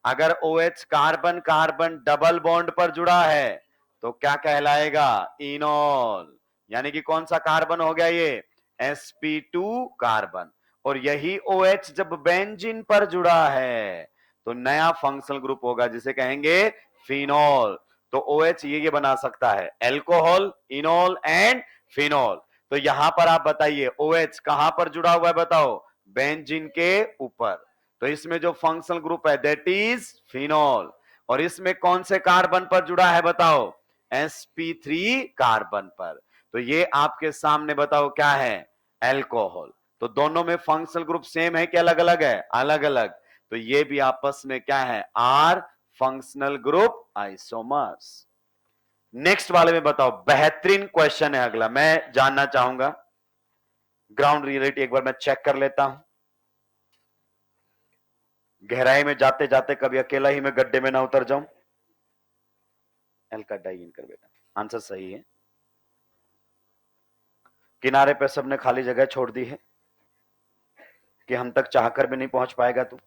अगर OH carbon carbon double bond पर जुड़ा है तो क्या कहलाएगा? इनॉल। यानी कि कौन सा कार्बन हो गया ये? sp2 carbon. और यही OH जब बेंजीन पर जुड़ा है तो नया फंक्शनल ग्रुप होगा जिसे कहेंगे फिनॉल। तो OH ये बना सकता है एल्कोहल, इनॉल एंड फिनॉल। तो यहां पर आप बताइए OH कहां पर जुड़ा हुआ है? बताओ। बेंजीन के ऊपर। तो इसमें जो फंक्शनल ग्रुप है दैट इज फिनॉल। और इसमें कौन से कार्बन पर जुड़ा है बताओ? sp3 कार्बन पर। तो ये आपके सामने बताओ क्या है? एल्कोहल। तो दोनों में फंक्शनल ग्रुप सेम है कि अलग अलग है? अलग अलग। तो ये भी आपस में क्या है? Are functional group isomers. Next वाले में बताओ, बेहतरीन क्वेश्चन है अगला, मैं जानना चाहूंगा। ग्राउंड रियलिटी एक बार मैं चेक कर लेता हूं। गहराई में जाते जाते कभी अकेला ही मैं गड्ढे में ना उतर जाऊं। एल्का डाई कर बेटा, आंसर सही है। किनारे पे सबने खाली जगह छोड़ दी है कि हम तक चाहकर भी नहीं पहुंच पाएगा तू।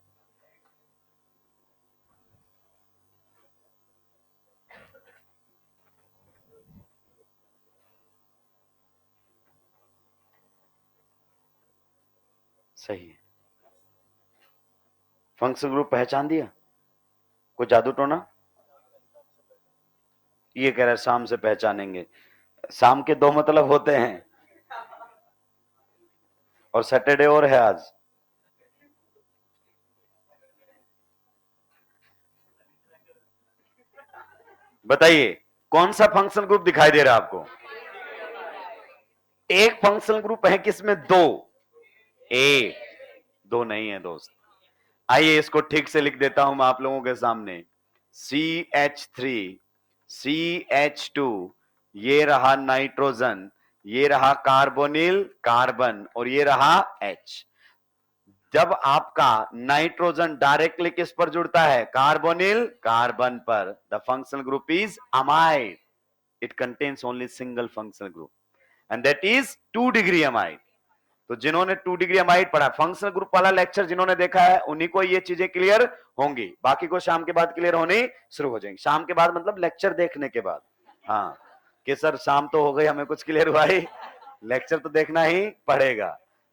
सही है। फंक्शनल ग्रुप पहचान दिया? कोई जादू टोना? ये कह रहा है शाम से पहचानेंगे। शाम के दो मतलब होते हैं, और सैटरडे और है आज। बताइए कौन सा फंक्शनल ग्रुप दिखाई दे रहा है आपको? एक फंक्शनल ग्रुप है किसमें? दो। एक दो नहीं है दोस्त। आइए इसको ठीक से लिख देता हूं मैं आप लोगों के सामने। CH3 CH2, ये रहा नाइट्रोजन, ये रहा कार्बोनिल कार्बन, और ये रहा H। जब आपका नाइट्रोजन डायरेक्टली किस पर जुड़ता है? कार्बोनिल कार्बन पर। The functional group is amide. It contains only single functional group and that is 2 degree amide. तो जिन्होंने 2 डिग्री अमाइड पढ़ा, फंक्शनल ग्रुप वाला लेक्चर जिन्होंने देखा है उन्हीं को ये चीजें क्लियर होंगी, बाकी को शाम के बाद क्लियर होनी शुरू हो जाएंगी। शाम के बाद मतलब लेक्चर देखने के बाद। हाँ कि सर शाम तो हो गई, हमें कुछ क्लियर हुआ ही, लेक्चर तो देखना ही पड़ेगा।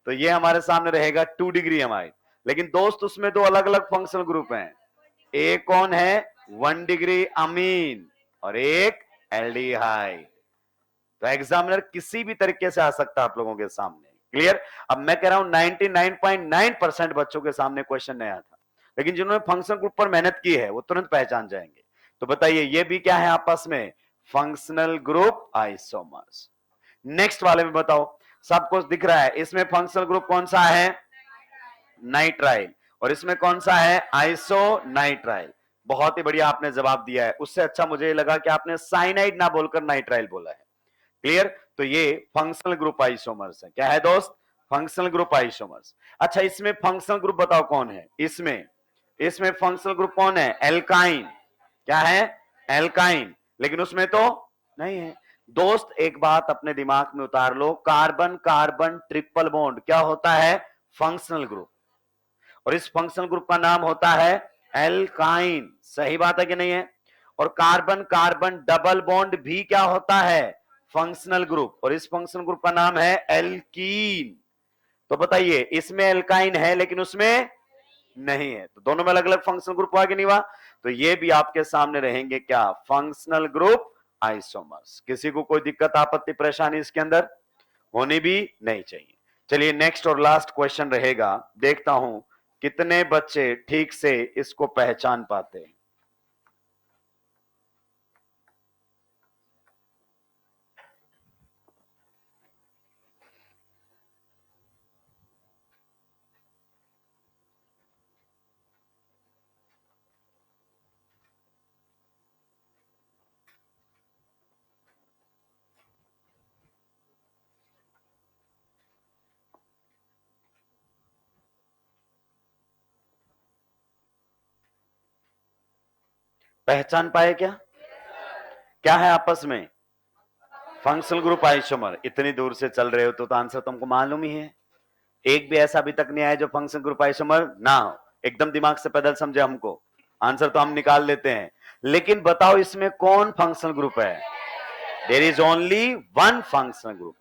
तो ये हमारे सामने रहेगा 2 डिग्री अमाइड। लेकिन दोस्त उसमें दो अलग अलग फंक्शनल ग्रुप हैं। एक कौन है? 1 डिग्री अमीन और एक एल्डिहाइड। तो एग्जामिनर किसी भी तरीके से आ सकता है आप लोगों के सामने। क्लियर? अब मैं कह रहा हूं 99.9% बच्चों के सामने क्वेश्चन नहीं आता, लेकिन जिन्होंने फंक्शनल ग्रुप पर मेहनत की है वो तुरंत पहचान जाएंगे। तो बताइए ये भी क्या है आपस में? Functional group isomers. नेक्स्ट वाले में बताओ, सब कुछ दिख रहा है, इसमें फंक्शनल ग्रुप कौन सा है? नाइट्राइल। और इसमें कौन सा है? आइसोनाइट्राइल। बहुत ही बढ़िया आपने जवाब दिया है। उससे अच्छा मुझे लगा कि आपने साइनाइड ना बोलकर नाइट्राइल बोला है। क्लियर? तो ये फंक्शनल ग्रुप आइसोमर्स है। क्या है दोस्त? Functional group isomers. अच्छा इसमें फंक्शनल ग्रुप बताओ कौन है? इसमें फंक्शनल ग्रुप कौन है? एल्काइन। क्या है? एल्काइन। लेकिन उसमें तो नहीं है। दोस्त एक बात अपने दिमाग में उतार लो, कार्बन कार्बन ट्रिपल बॉन्ड क्या होता है? Functional group. और इस फंक्शनल ग्रुप का नाम होता है एल्काइन। सही बात है कि नहीं है? और कार्बन कार्बन डबल बॉन्ड भी क्या होता है? Functional group. और इस फंक्शनल ग्रुप का नाम है एल्कीन। तो बताइए इसमें एल्काइन है लेकिन उसमें नहीं है, तो दोनों में अलग अलग फंक्शनल ग्रुप हुआ कि नहीं हुआ? तो ये भी आपके सामने रहेंगे क्या? Functional group isomers. किसी को कोई दिक्कत आपत्ति परेशानी इसके अंदर होनी भी नहीं चाहिए। चलिए नेक्स्ट और लास्ट क्वेश्चन रहेगा, देखता हूं कितने बच्चे ठीक से इसको पहचान पाते हैं। पहचान पाए क्या? क्या है आपस में? Functional group isomer. इतनी दूर से चल रहे हो तो आंसर तुमको मालूम ही है। एक भी ऐसा अभी तक नहीं आया जो फंक्शनल ग्रुप आइसोमर ना हो। एकदम दिमाग से पैदल समझे हमको, आंसर तो हम निकाल लेते हैं। लेकिन बताओ इसमें कौन फंक्शनल ग्रुप है? There is only one functional group.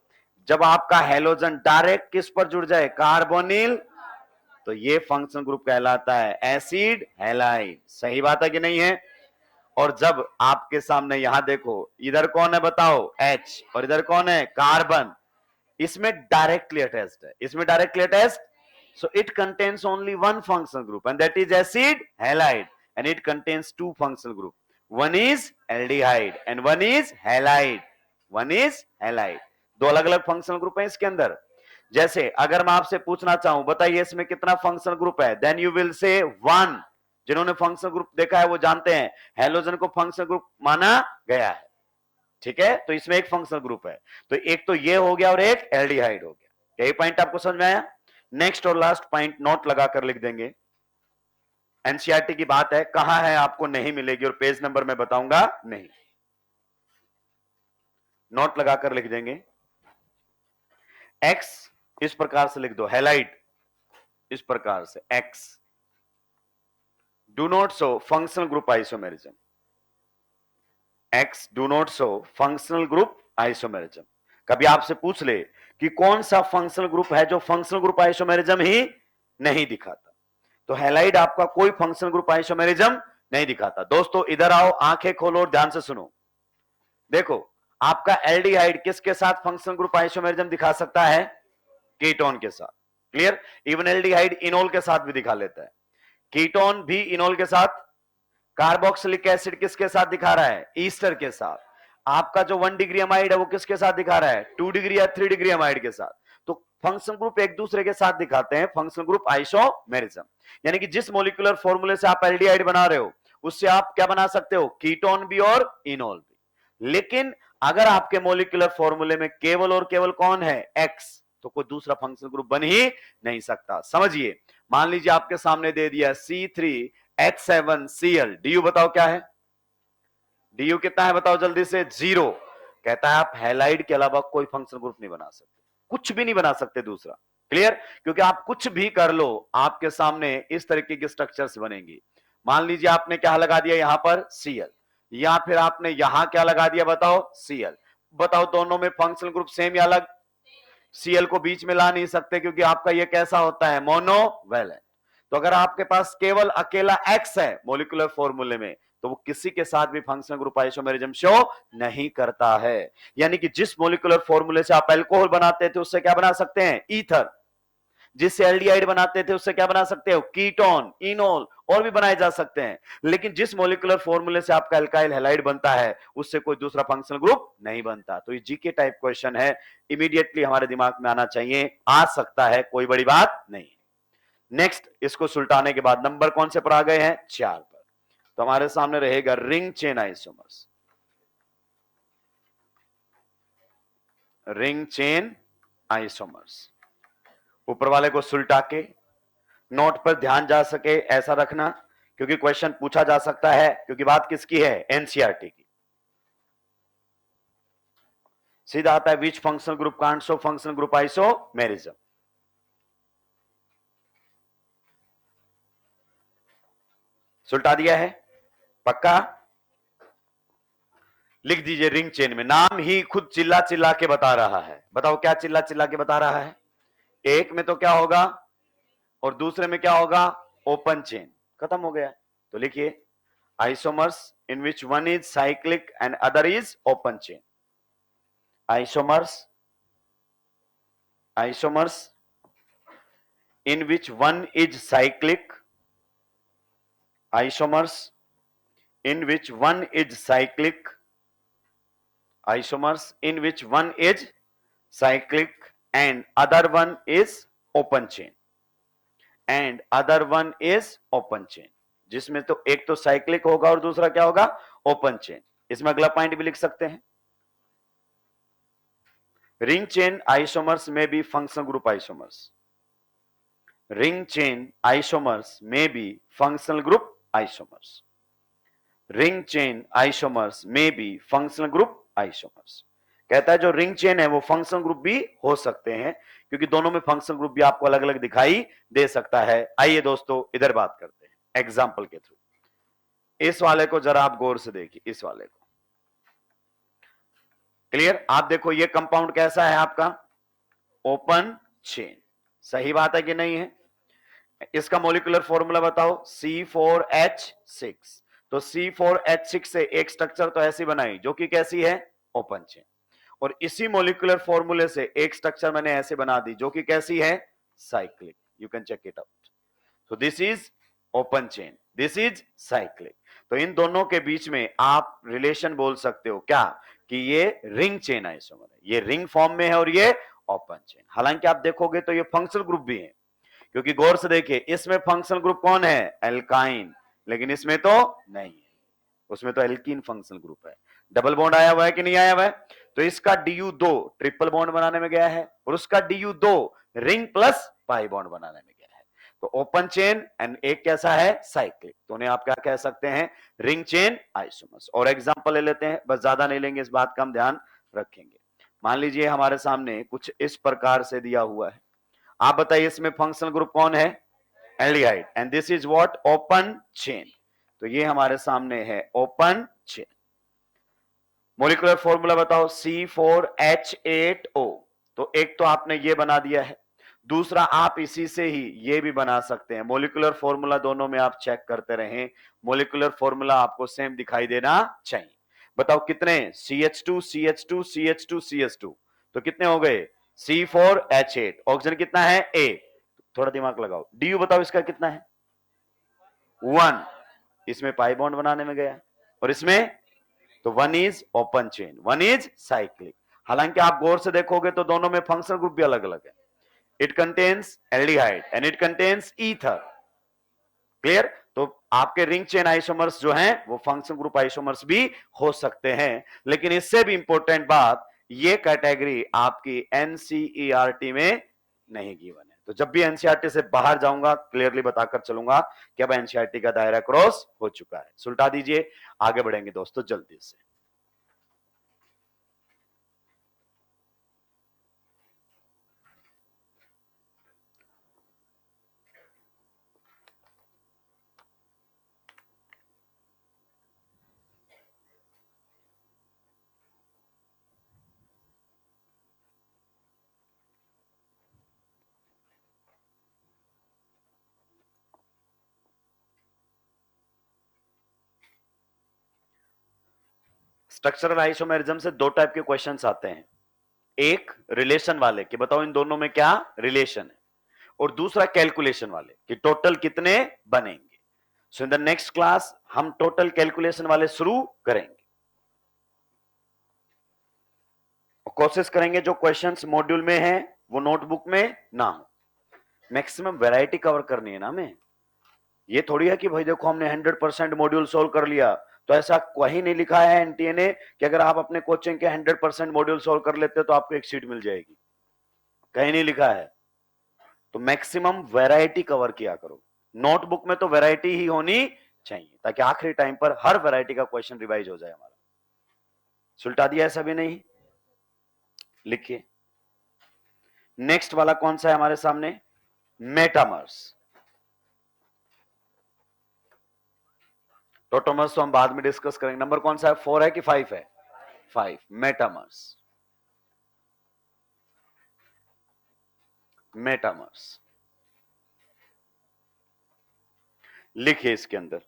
जब आपका हेलोजन डायरेक्ट किस पर जुड़ जाए? कार्बोनिल, तो ये फंक्शनल ग्रुप कहलाता है एसिड हैलाइड। सही बात है कि नहीं है? और जब आपके सामने यहां देखो, इधर कौन है बताओ? H, और इधर कौन है? कार्बन। इसमें डायरेक्टली अटैच्ड है, इसमें directly attached So it contains only one functional group, and that is acid halide, and it contains two functional group. One is aldehyde and one is halide. One is halide. दो अलग अलग functional group है इसके अंदर. जैसे अगर मैं आपसे पूछना चाहूं, बताइए इसमें कितना फंक्शनल ग्रुप है, then you will say one. जिन्होंने फंक्शनल ग्रुप देखा है वो जानते हैं हेलोजन को फंक्शनल ग्रुप माना गया है. ठीक है, तो इसमें एक फंक्शनल ग्रुप है. तो एक तो ये हो गया और एक एल्डिहाइड हो गया. यही पॉइंट आपको समझ में आया? नेक्स्ट और लास्ट पॉइंट नोट लगाकर लिख देंगे. एनसीईआरटी की बात है, कहां है आपको नहीं मिलेगी और पेज नंबर मैं बताऊंगा नहीं. नोट लगाकर लिख देंगे. एक्स इस प्रकार से लिख दो, हैलाइड इस प्रकार से, x do not show functional group isomerism. X do not show functional group isomerism. कभी आपसे पूछ ले कि कौन सा फंक्शनल ग्रुप है जो फंक्शनल ग्रुप आइसोमेरिज्म ही नहीं दिखाता, तो हैलाइड आपका कोई फंक्शनल ग्रुप आइसोमेरिज्म नहीं दिखाता. दोस्तों इधर आओ, आंखें खोलो और ध्यान से सुनो. देखो आपका एल्डिहाइड किसके साथ फंक्शनल ग्रुप आइसोमेरिज्म दिखा सकता है? कीटोन के साथ. क्लियर? इवन एल्डिहाइड इनोल के साथ भी दिखा लेता है, कीटोन भी इनोल के साथ. कार्बोक्सिलिक एसिड किसके साथ दिखा रहा है? ईस्टर के साथ. आपका जो 1 डिग्री अमाइड है वो किसके साथ दिखा रहा है? 2 डिग्री या 3 डिग्री अमाइड के साथ. तो फंक्शनल ग्रुप एक दूसरे के साथ दिखाते हैं फंक्शनल ग्रुप आइसोमेरिज्म. यानी कि जिस मॉलिक्यूलर फॉर्मूले से आप एल्डिहाइड बना रहे हो उससे आप क्या बना सकते हो? कीटोन भी और इनोल भी. लेकिन अगर आपके मॉलिक्यूलर फॉर्मूले में केवल और केवल कौन है? एक्स, तो कोई दूसरा फंक्शनल ग्रुप बन ही नहीं सकता. समझिए, मान लीजिए आपके सामने दे दिया C3H7Cl. डीयू बताओ क्या है? डीयू कितना है बताओ जल्दी से? 0. कहता है आप हैलाइड के अलावा कोई फंक्शनल ग्रुप नहीं बना सकते, कुछ भी नहीं बना सकते दूसरा. क्लियर? क्योंकि आप कुछ भी कर लो आपके सामने इस तरीके की स्ट्रक्चर्स बनेंगी. मान लीजिए आपने क्या लगा दिया यहां पर? Cl, या फिर आपने यहां क्या लगा दिया बताओ? Cl. बताओ दोनों में फंक्शनल ग्रुप सेम या अलग? Cl को बीच में ला नहीं सकते क्योंकि आपका ये कैसा होता है? मोनोवैलेंट. तो अगर आपके पास केवल अकेला X है मॉलिक्यूलर फॉर्मूले में तो वो किसी के साथ भी फंक्शनल ग्रुप आइसोमेरिज्म शो नहीं करता है. यानी कि जिस मॉलिक्यूलर फॉर्मूले से आप अल्कोहल बनाते थे उससे क्या बना सकते हैं? ईथर. जिससे एल्डिहाइड बनाते थे उससे क्या बना सकते हो? कीटोन, इनोल, और भी बनाए जा सकते हैं. लेकिन जिस मॉलिक्यूलर फॉर्मूले से आपका अल्काइल हैलाइड बनता है उससे कोई दूसरा फंक्शनल ग्रुप नहीं बनता. तो ये जीके टाइप क्वेश्चन है, इमीडिएटली हमारे दिमाग में आना चाहिए, आ सकता है, कोई बड़ी बात नहीं. नेक्स्ट, इसको सुलटाने के बाद नंबर कौन से पर आ गए हैं? 4 पर. तो हमारे सामने रहेगा ring chain isomers. Ring chain isomers. ऊपर वाले को सुलटा के नोट पर ध्यान जा सके ऐसा रखना, क्योंकि क्वेश्चन पूछा जा सकता है, क्योंकि बात किसकी है? एनसीईआरटी की. सीधा आता है which functional group can't show functional group isomerism. सुलटा दिया है पक्का? लिख दीजिए रिंग चेन में. नाम ही खुद चिल्ला चिल्ला के बता रहा है. बताओ क्या चिल्ला चिल्ला के बता रहा है? एक में तो क्या होगा और दूसरे में क्या होगा? Open chain. खत्म हो गया. तो लिखिए isomers in which one is cyclic and other is open chain. Isomers in which one is cyclic, isomers in which one is cyclic, isomers in which one is cyclic and other one is open chain, and other one is open chain. जिसमें तो एक तो cyclic होगा और दूसरा क्या होगा? Open chain. इसमें अगला पॉइंट भी लिख सकते हैं, ring chain isomers may be functional group isomers. Ring chain isomers may be functional group isomers. Ring chain isomers may be functional group isomers. कहता है जो रिंग चेन है वो फंक्शनल ग्रुप भी हो सकते हैं, क्योंकि दोनों में फंक्शनल ग्रुप भी आपको अलग अलग दिखाई दे सकता है. आइए दोस्तों इधर बात करते हैं एग्जाम्पल के थ्रू. इस वाले को जरा आप गौर से देखिए, इस वाले को. क्लियर? आप देखो ये कंपाउंड कैसा है आपका? Open chain. सही बात है कि नहीं है? इसका मॉलिक्यूलर फॉर्मूला बताओ. C4H6. तो C4H6 से एक स्ट्रक्चर तो ऐसी बनाई जो कि कैसी है? Open chain. और इसी मॉलिक्यूलर फॉर्मूले से एक स्ट्रक्चर मैंने ऐसे बना दी जो कि कैसी है? Cyclic. You can check it out. So this is open chain, this is cyclic. तो इन दोनों के बीच में आप रिलेशन बोल सकते हो क्या कि ये रिंग चेन आइसोमर है, ये रिंग फॉर्म में है और ये ओपन चेन। हालांकि आप देखोगे तो ये फंक्शनल ग्रुप भी है, क्योंकि गौर से देखिए इसमें फंक्शनल ग्रुप कौन है, एल्काइन, लेकिन इसमें तो नहीं है, उसमें तो एल्कीन फंक्शनल ग्रुप है। डबल बॉन्ड आया हुआ है कि नहीं आया हुआ है? तो इसका DU2 ट्रिपल बॉन्ड बनाने में गया है और उसका DU2 ring plus pi bond बनाने में गया है। तो ओपन चेन एंड एक कैसा है, साइक्लिक। तो उन्हें आप क्या कह सकते हैं, रिंग चेन आइसोमर्स। और एग्जांपल ले लेते हैं, बस ज्यादा नहीं लेंगे, इस बात का हम ध्यान रखेंगे। मान लीजिए हमारे सामने कुछ इस प्रकार से दिया हुआ है, आप बताइए इसमें फंक्शनल ग्रुप कौन है, aldehyde, and this is what, open chain. तो ये हमारे सामने है ओपन चेन। मॉलिक्यूलर फॉर्मूला बताओ, C4H8O। तो एक तो आपने ये बना दिया है, दूसरा आप इसी से ही ये भी बना सकते हैं। मॉलिक्यूलर फॉर्मूला दोनों में आप चेक करते रहें, मॉलिक्यूलर फॉर्मूला आपको सेम दिखाई देना चाहिए। बताओ कितने, CH2 CH2 CH2 CH2, तो कितने हो गए, C4H8। ऑक्सीजन कितना है, A। थोड़ा दिमाग लगाओ, DU बताओ इसका कितना है, 1। इसमें पाई बॉन्ड बनाने में गया और इसमें, तो 1 is open chain, 1 is cyclic. हालांकि आप गौर से देखोगे तो दोनों में फंक्शनल ग्रुप भी अलग अलग है। It contains aldehyde and it contains ether. Clear? तो आपके रिंग चेन आइसोमर्स जो हैं वो फंक्शनल ग्रुप आइसोमर्स भी हो सकते हैं, लेकिन इससे भी इंपॉर्टेंट बात, ये कैटेगरी आपकी एनसीईआरटी में नहीं गिवन है। तो जब भी एनसीईआरटी से बाहर जाऊंगा क्लियरली बताकर चलूंगा कि अब एनसीईआरटी का दायरा क्रॉस हो चुका है। सुलटा दीजिए, आगे बढ़ेंगे दोस्तों जल्दी से। स्ट्रक्चरल आइसोमेरिज्म से दो टाइप के क्वेश्चंस आते हैं, एक रिलेशन वाले कि बताओ इन दोनों में क्या रिलेशन है, और दूसरा कैलकुलेशन वाले कि टोटल कितने बनेंगे। सो इन द नेक्स्ट क्लास हम टोटल कैलकुलेशन वाले शुरू करेंगे। कोशिश करेंगे जो क्वेश्चंस मॉड्यूल में हैं वो नोटबुक में ना हो, मैक्सिमम वैरायटी कवर करनी है ना हमें। ये थोड़ी है कि भाई देखो हमने 100% मॉड्यूल सोल्व कर लिया, तो ऐसा कहीं नहीं लिखा है एनटीए ने कि अगर आप अपने कोचिंग के 100% मॉड्यूल सोल्व कर लेते तो आपको एक सीट मिल जाएगी, कहीं नहीं लिखा है। तो मैक्सिमम वैरायटी कवर किया करो, नोटबुक में तो वैरायटी ही होनी चाहिए ताकि आखिरी टाइम पर हर वैरायटी का क्वेश्चन रिवाइज हो जाए हमारा। सुलटा दिया है सभी नहीं? लिखिए नेक्स्ट वाला कौन सा है हमारे सामने, मेटामर्स। टोटोमर्स तो हम बाद में डिस्कस करेंगे। नंबर कौन सा है, 4 है कि 5 है, 5। मेटामर्स, मेटामर्स लिखिए इसके अंदर,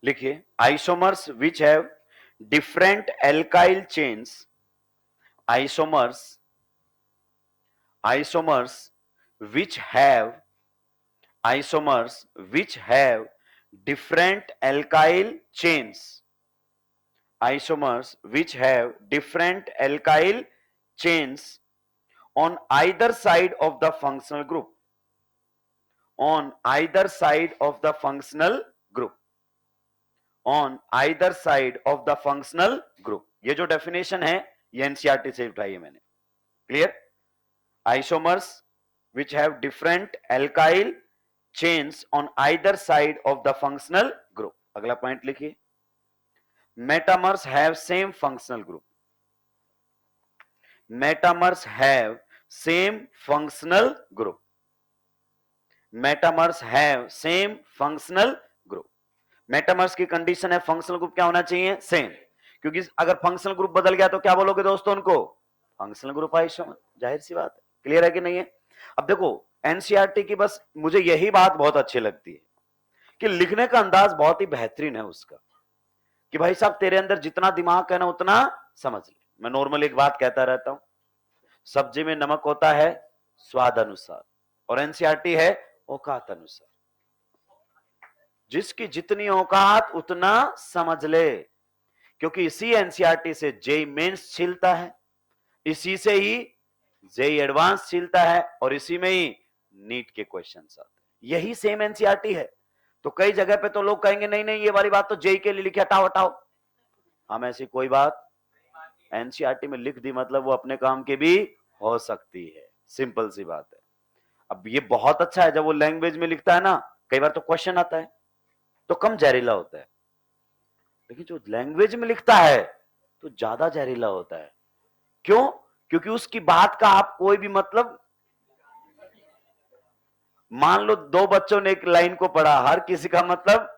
लिखिए isomers which have different alkyl chains, isomers which have different alkyl chains, isomers which have different alkyl chains on either side of the functional group, on either side of the functional group, on either side of the functional group। ये जो definition है ये NCERT से उठाई है मैंने। Clear? Isomers which have different alkyl chains on either side of the functional group। अगला point लिखिए, metamers have same functional group, metamers have same functional group, metamers have same functional group। Metamers की condition है functional group क्या होना चाहिए, same, क्योंकि अगर functional group बदल गया तो क्या बोलोगे दोस्तों उनको, फंक्शनल ग्रुप आइसोमर। जाहिर सी बात है, क्लियर है कि नहीं है? अब देखो एनसीईआरटी की बस मुझे यही बात बहुत अच्छी लगती है कि लिखने का अंदाज बहुत ही बेहतरीन है उसका। कि भाई साहब तेरे अंदर जितना दिमाग है ना उतना समझ ले। मैं नॉर्मल एक बात कहता रहता हूं, सब्जी में नमक होता है स्वाद अनुसार, और एनसीईआरटी है औकात अनुसार। जिसकी जितनी औकात उतना समझ ले, क्योंकि इसी एनसीईआरटी से जेई मेंस छिलता है, इसी से ही जेई एडवांस छिलता है, और इसी में ही नीट के क्वेश्चंस आते हैं। यही सेम एनसीईआरटी है। तो कई जगह पे तो लोग कहेंगे नहीं नहीं ये वाली बात तो जेई के लिए लिखी, हटाओ हटाओ। हम ऐसी कोई बात एनसीईआरटी में लिख दी मतलब वो अपने काम की भी हो सकती है, सिंपल सी बात है। अब ये बहुत अच्छा है जब वो लैंग्वेज में लिखता है ना, कई बार तो क्वेश्चन आता है तो कम जहरीला होता है, लेकिन जो लैंग्वेज में लिखता है तो ज्यादा जहरीला होता है। क्यों? क्योंकि उसकी बात का आप कोई भी मतलब, मान लो दो बच्चों ने एक लाइन को पढ़ा, हर किसी का मतलब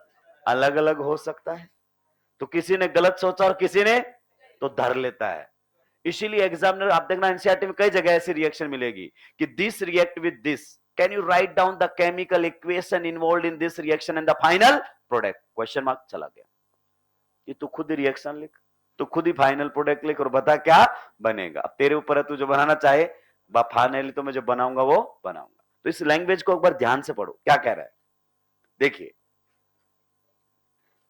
अलग अलग हो सकता है, तो किसी ने गलत सोचा और किसी ने तो धर लेता है। इसीलिए एग्जामिनर, आप देखना एनसीईआरटी में कई जगह ऐसी रिएक्शन मिलेगी कि this react with this, can you write down the chemical equation involve in this reaction and the final product, question mark चला गया। ये तू खुद ही रिएक्शन लिख, तो खुद ही फाइनल प्रोडक्ट लिख और बता क्या बनेगा। अब तेरे ऊपर है, तू जो बनाना चाहे, फाइनली तो मैं जो बनाऊंगा वो बनाऊंगा। तो इस लैंग्वेज को एक बार ध्यान से पढ़ो क्या कह रहा है। देखिए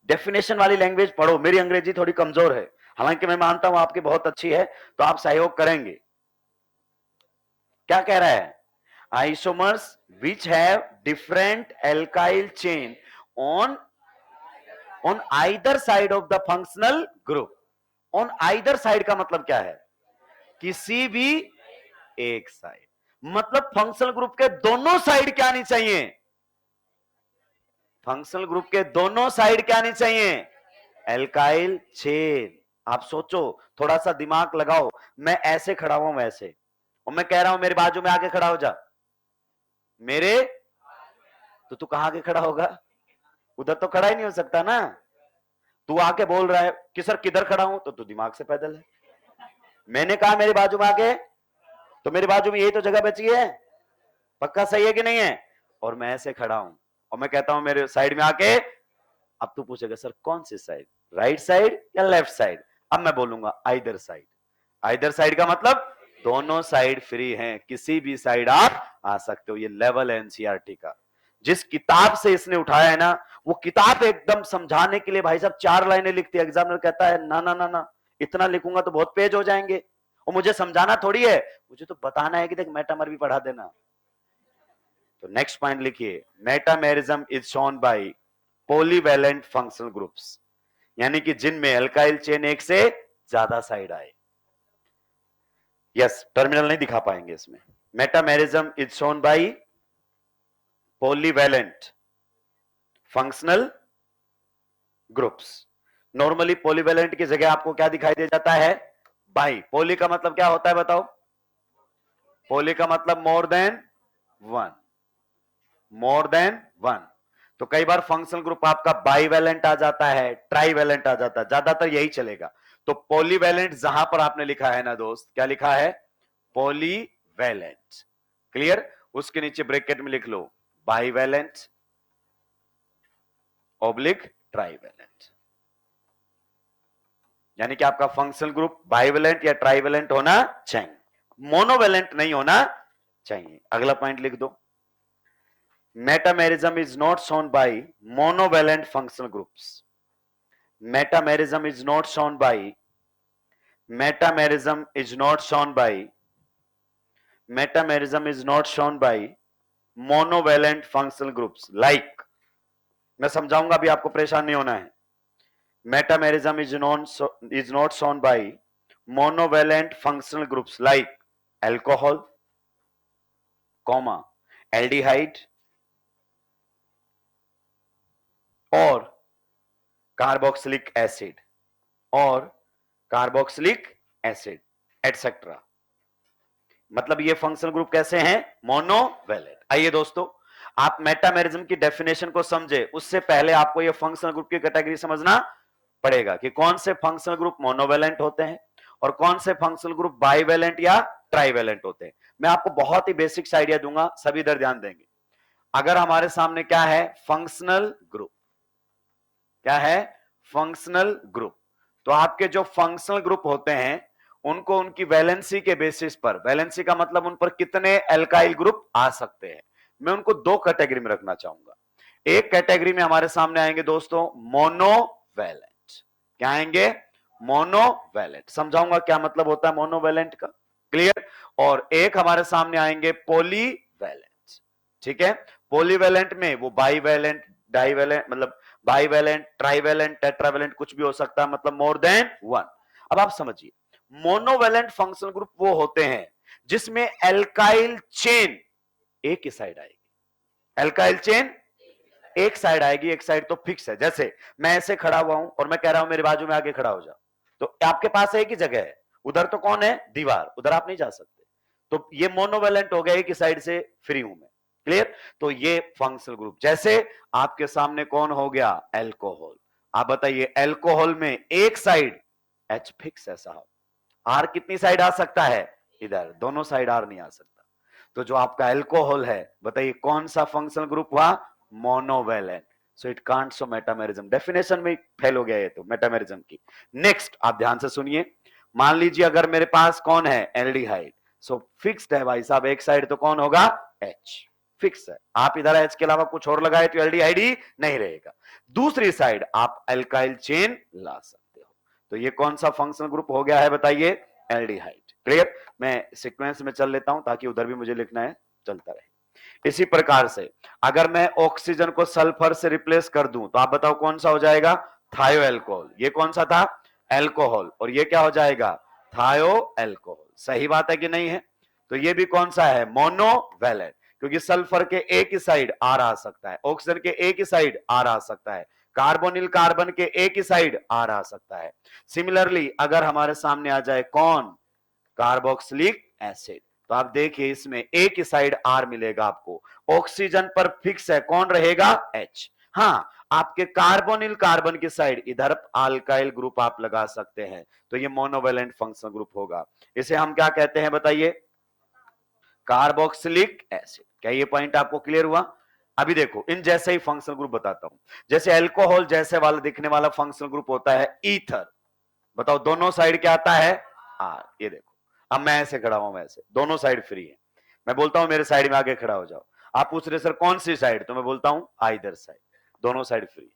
डेफिनेशन वाली लैंग्वेज पढ़ो, मेरी अंग्रेजी थोड़ी कमजोर है, हालांकि मैं मानता हूं आपकी बहुत अच्छी है, तो आप सहयोग करेंगे। क्या कह रहा है? Isomers which have different alkyl chain on either side of the functional group. On either side का मतलब क्या है? किसी भी एक साइड, मतलब फंक्शनल ग्रुप के दोनों साइड क्या नहीं चाहिए? फंक्शनल ग्रुप के दोनों साइड क्या नहीं चाहिए? Alkyl chain. आप सोचो, थोड़ा सा दिमाग लगाओ, मैं ऐसे खड़ा हुआ हूं ऐसे, और मैं कह रहा हूं मेरे बाजू में आके खड़ा हो जा, मेरे, तो तू कहां आके खड़ा होगा? उधर तो खड़ा ही नहीं हो सकता ना। तू आके बोल रहा है कि सर किधर खड़ा हूं, तो तू दिमाग से पैदल है। मैंने कहा मेरे बाजू में आके, तो मेरे बाजू में यही तो जगह बची है, पक्का सही है कि नहीं है? और मैं ऐसे खड़ा हूं और मैं कहता हूं मेरे साइड में आके, अब तू पूछेगा सर कौन सी साइड, राइट साइड या लेफ्ट साइड? अब मैं बोलूंगा आइदर साइड। आइदर साइड का मतलब दोनों साइड फ्री हैं, किसी भी साइड आप आ सकते हो। ये लेवल है एनसीईआरटी का। जिस किताब से इसने उठाया है ना, वो किताब एकदम समझाने के लिए भाई साहब 4 लाइनें लिखती है। एग्जामिनर कहता है ना ना ना ना, इतना लिखूंगा तो बहुत पेज हो जाएंगे, और मुझे समझाना थोड़ी है, मुझे तो बताना है कि देख मेटामर भी पढ़ा देना। तो नेक्स्ट पॉइंट लिखिए, metamerism is shown by polyvalent functional groups, यानी कि जिनमें अल्काइल चेन एक से ज्यादा साइड आए। यस, टर्मिनल नहीं दिखा पाएंगे इसमें। Metamerism is shown by polyvalent functional groups. Normally polyvalent की जगह आपको क्या दिखाई दे जाता है? बाई। पॉली का मतलब क्या होता है बताओ? पॉली का मतलब more than one, more than one. तो कई बार फंक्शनल ग्रुप आपका बाईवैलेंट आ जाता है, ट्राईवैलेंट आ जाता है, ज्यादातर यही चलेगा। तो पॉलीवैलेंट जहां पर आपने लिखा है ना दोस्त, क्या लिखा है? पॉलीवैलेंट। क्लियर? उसके नीचे ब्रैकेट में लिख लो बाईवैलेंट ऑब्लिक ट्राईवैलेंट, यानी कि आपका फंक्शनल ग्रुप बाईवैलेंट या ट्राईवैलेंट होना चाहिए, मोनोवैलेंट नहीं होना चाहिए। अगला पॉइंट लिख दो, metamerism is not shown by monovalent functional groups. Metamerism is not shown by, metamerism is not shown by, metamerism is not shown by monovalent functional groups like, मैं समझाऊंगा अभी, आपको परेशान नहीं होना है। Metamerism is not shown by monovalent functional groups like alcohol, aldehyde or carboxylic acid और carboxylic acid etc. मतलब ये फंक्शनल ग्रुप कैसे हैं? मोनोवैलेंट। आइए दोस्तों, आप मेटामेरिज्म की डेफिनेशन को समझे उससे पहले आपको ये फंक्शनल ग्रुप की कैटेगरी समझना पड़ेगा कि कौन से फंक्शनल ग्रुप मोनोवैलेंट होते हैं और कौन से फंक्शनल ग्रुप बाईवैलेंट या ट्राईवैलेंट होते हैं। मैं आपको बहुत ही बेसिक्स आइडिया दूंगा, सभी इधर ध्यान देंगे। अगर हमारे सामने क्या है? Functional group. क्या है? Functional group. तो आपके जो फंक्शनल ग्रुप होते हैं उनको उनकी वैलेंसी के बेसिस पर, वैलेंसी का मतलब उन पर कितने एल्काइल ग्रुप आ सकते हैं, मैं उनको दो कैटेगरी में रखना चाहूंगा। एक कैटेगरी में हमारे सामने आएंगे दोस्तों मोनोवैलेंट। क्या आएंगे? मोनोवैलेंट। समझाऊंगा क्या मतलब होता है मोनोवैलेंट का, क्लियर। और एक हमारे सामने आएंगे पॉलीवैलेंट। ठीक है, पॉलीवैलेंट में वो बाईवैलेंट, डाईवैलेंट, मतलब बाईवैलेंट, ट्राईवैलेंट, टेट्रावैलेंट कुछ भी हो सकता है, मतलब मोर देन वन। अब आप समझिए, मोनोवैलेंट फंक्शनल ग्रुप वो होते हैं जिसमें एल्काइल चेन एक ही साइड आएगी। एल्काइल चेन एक साइड आएगी, एक साइड तो फिक्स है। जैसे मैं ऐसे खड़ा हुआ हूं और मैं कह रहा हूं मेरे बाजू में आके खड़ा हो जा, तो आपके पास एक ही जगह है, उधर तो कौन है? दीवार, उधर आप नहीं जा सकते। तो ये मोनोवैलेंट हो गया, एक ही साइड से फ्री हूं मैं, क्लियर। तो ये फंक्शनल ग्रुप। जैसे आपके सामने कौन हो गया? एल्कोहल। आप बताइए, एल्कोहल में एक साइड एच फिक्स है साहब, आर कितनी साइड आ सकता है? इधर, दोनों साइड आर नहीं आ सकता। तो जो आपका एल्कोहल है, बताइए कौन सा फंक्शनल ग्रुप हुआ? Monovalent. So it can't show metamerism. Definition में फेल हो गया ये तो मेटामेरिज्म की। नेक्स्ट आप ध्यान से सुनिए, मान लीजिए अगर मेरे पास कौन है? एल्डिहाइड। सो फिक्स्ड है भाई साहब, एक साइड तो कौन होगा? एच, फिक्स है। आप इधर एच के अलावा कुछ और लगाए तो एल्डिहाइड ही नहीं रहेगा। दूसरी साइड आप एल्काइल चेन ला सकते हो। तो ये कौन सा फंक्शनल ग्रुप हो गया है बताइए? एल्डिहाइड। क्लियर। मैं सीक्वेंस में चल लेता हूं ताकि उधर भी मुझे लिखना है, चलता रहे। इसी प्रकार से अगर मैं ऑक्सीजन को सल्फर से रिप्लेस कर दूं तो आप बताओ कौन सा हो जाएगा? थायो एल्कोहल। ये कौन सा था? एल्कोहल। और ये क्या हो जाएगा? थायो एल्कोहल। सही बात है कि नहीं है? तो ये भी कौन सा है? मोनोवैलेंट, क्योंकि सल्फर के एक ही साइड आर आ सकता है, ऑक्सीजन के एक ही साइड आर आ सकता है, कार्बोनिल कार्बन के एक ही साइड आर आ सकता है। सिमिलरली अगर हमारे सामने आ जाए कौन? कार्बोक्सिलिक एसिड, तो आप देखिए इसमें एक ही साइड आर मिलेगा आपको, ऑक्सीजन पर फिक्स है, कौन रहेगा? एच। हाँ, आपके कार्बोनिल कार्बन की साइड इधर अल्काइल ग्रुप आप लगा सकते हैं, तो ये मोनोवैलेंट फंक्शनल ग्रुप होगा। इसे हम क्या कहते हैं बताइए? Carboxylic acid. क्या ये पॉइंट आपको क्लियर हुआ? अभी देखो इन जैसे ही फंक्शनल ग्रुप बताता हूं। जैसे अल्कोहल जैसे वाला दिखने वाला फंक्शनल ग्रुप होता है ईथर। बताओ दोनों साइड क्या आता है? आर। ये देखो, अब मैं ऐसे खड़ा हूं, वैसे दोनों साइड फ्री है। मैं बोलता हूं मेरे साइड में आके खड़ा हो जाओ, आप पूछ रहे सर कौन सी साइड, तो मैं बोलता हूं आइदर साइड, दोनों साइड फ्री।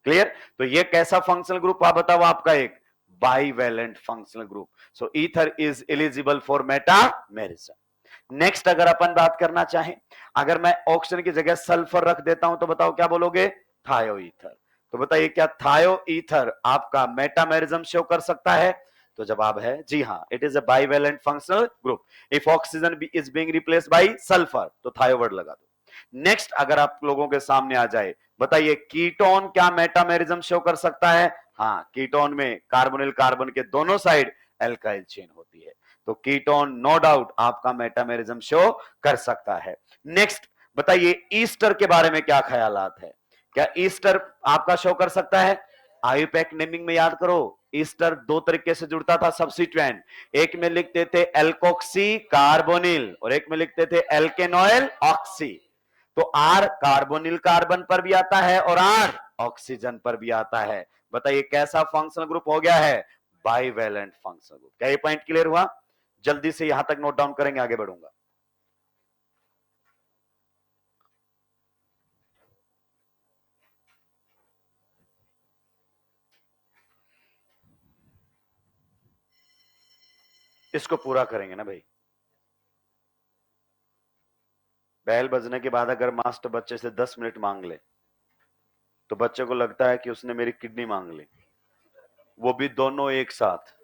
क्लियर। तो ये कैसा फंक्शनल ग्रुप आप बताओ? आपका एक bivalent functional group. So ether is eligible for metamerism. Next अगर अपन बात करना चाहें, अगर मैं ऑक्सीजन की जगह सल्फर रख देता हूं तो बताओ क्या बोलोगे? थायो ईथर। तो बताइए क्या थायो ईथर आपका मेटामेरिज्म शो कर सकता है? तो जवाब है जी हां, it is a bivalent functional group. If oxygen is being replaced by sulphur तो थायो वर्ड लगा दो। नेक्स्ट अगर आप लोगों के सामने आ जाए, बताइए कीटोन क्या मेटामेरिज्म शो कर सकता है? हाँ, कीटोन में कार्बोनिल कार्बन के दोनों साइड एल्काइल चेन होती है, तो कीटोन नो डाउट आपका मेटामेरिज्म शो कर सकता है। नेक्स्ट बताइए ईस्टर के बारे में क्या ख्यालात है? क्या ईस्टर आपका शो कर सकता है? आयुपैक नेमिंग में याद करो, ईस्टर दो तरीके से जुड़ता था सब्स्टिट्यूएंट, एक में लिखते थे एल्कोक्सी कार्बोनिल और एक में लिखते थे एल्केनॉइल ऑक्सी। तो आर कार्बोनिल कार्बन पर भी आता है और आर ऑक्सीजन पर भी आता है। बताइए कैसा फंक्शनल ग्रुप हो गया है? Bivalent functional group. क्या ये पॉइंट क्लियर हुआ? जल्दी से यहां तक नोट डाउन करेंगे, आगे बढ़ूंगा। इसको पूरा करेंगे ना भाई। बैल बजने के बाद अगर मास्टर बच्चे से 10 मिनट मांग ले तो बच्चे को लगता है कि उसने मेरी किडनी मांग ली, वो भी दोनों एक साथ।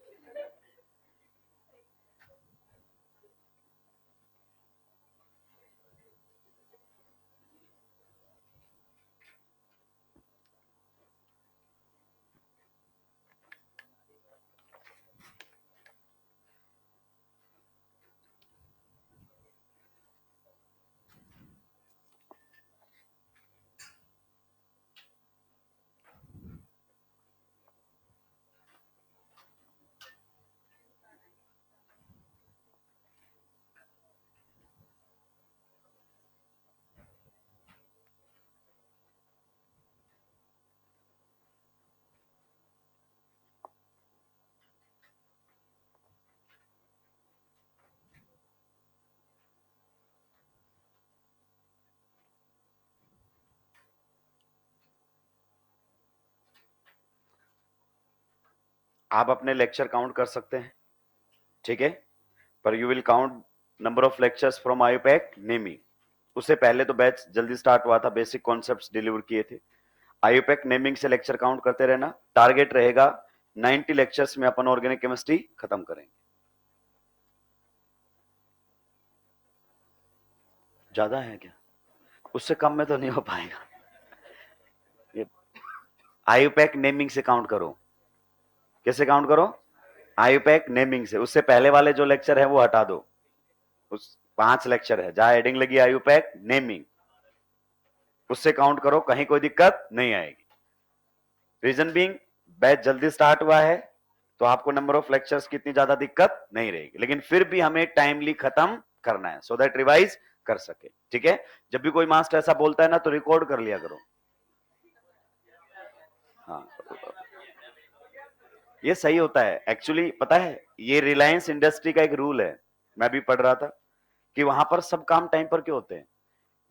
आप अपने लेक्चर काउंट कर सकते हैं, ठीक है, पर you will count number of lectures from IUPAC naming. उससे पहले तो बैच जल्दी स्टार्ट हुआ था, बेसिक कॉन्सेप्ट्स डिलीवर किए थे। आयुपैक नेमिंग से लेक्चर काउंट करते रहना। टारगेट रहेगा 90 लेक्चर्स में अपन ऑर्गेनिक केमिस्ट्री खत्म करेंगे। ज्यादा है क्या? उससे कम में तो नहीं हो पाएगा। आयुपैक नेमिंग से काउंट करो। कैसे काउंट करो? आयुपैक नेमिंग से। उससे पहले वाले जो लेक्चर है वो हटा दो। उस 5 लेक्चर है जहां हेडिंग लगी आयुपैक नेमिंग, उससे काउंट करो, कहीं कोई दिक्कत नहीं आएगी। रीजन बीइंग, बैच जल्दी स्टार्ट हुआ है तो आपको नंबर ऑफ लेक्चर्स की इतनी ज्यादा दिक्कत नहीं रहेगी, लेकिन फिर भी हमें टाइमली खत्म करना है सो दैट रिवाइज कर सके, ठीक है। जब भी कोई मास्टर ऐसा बोलता है ना तो रिकॉर्ड कर लिया करो। हाँ, ये सही होता है एक्चुअली। पता है, ये रिलायंस इंडस्ट्री का एक रूल है, मैं भी पढ़ रहा था कि वहां पर सब काम टाइम पर क्यों होते हैं।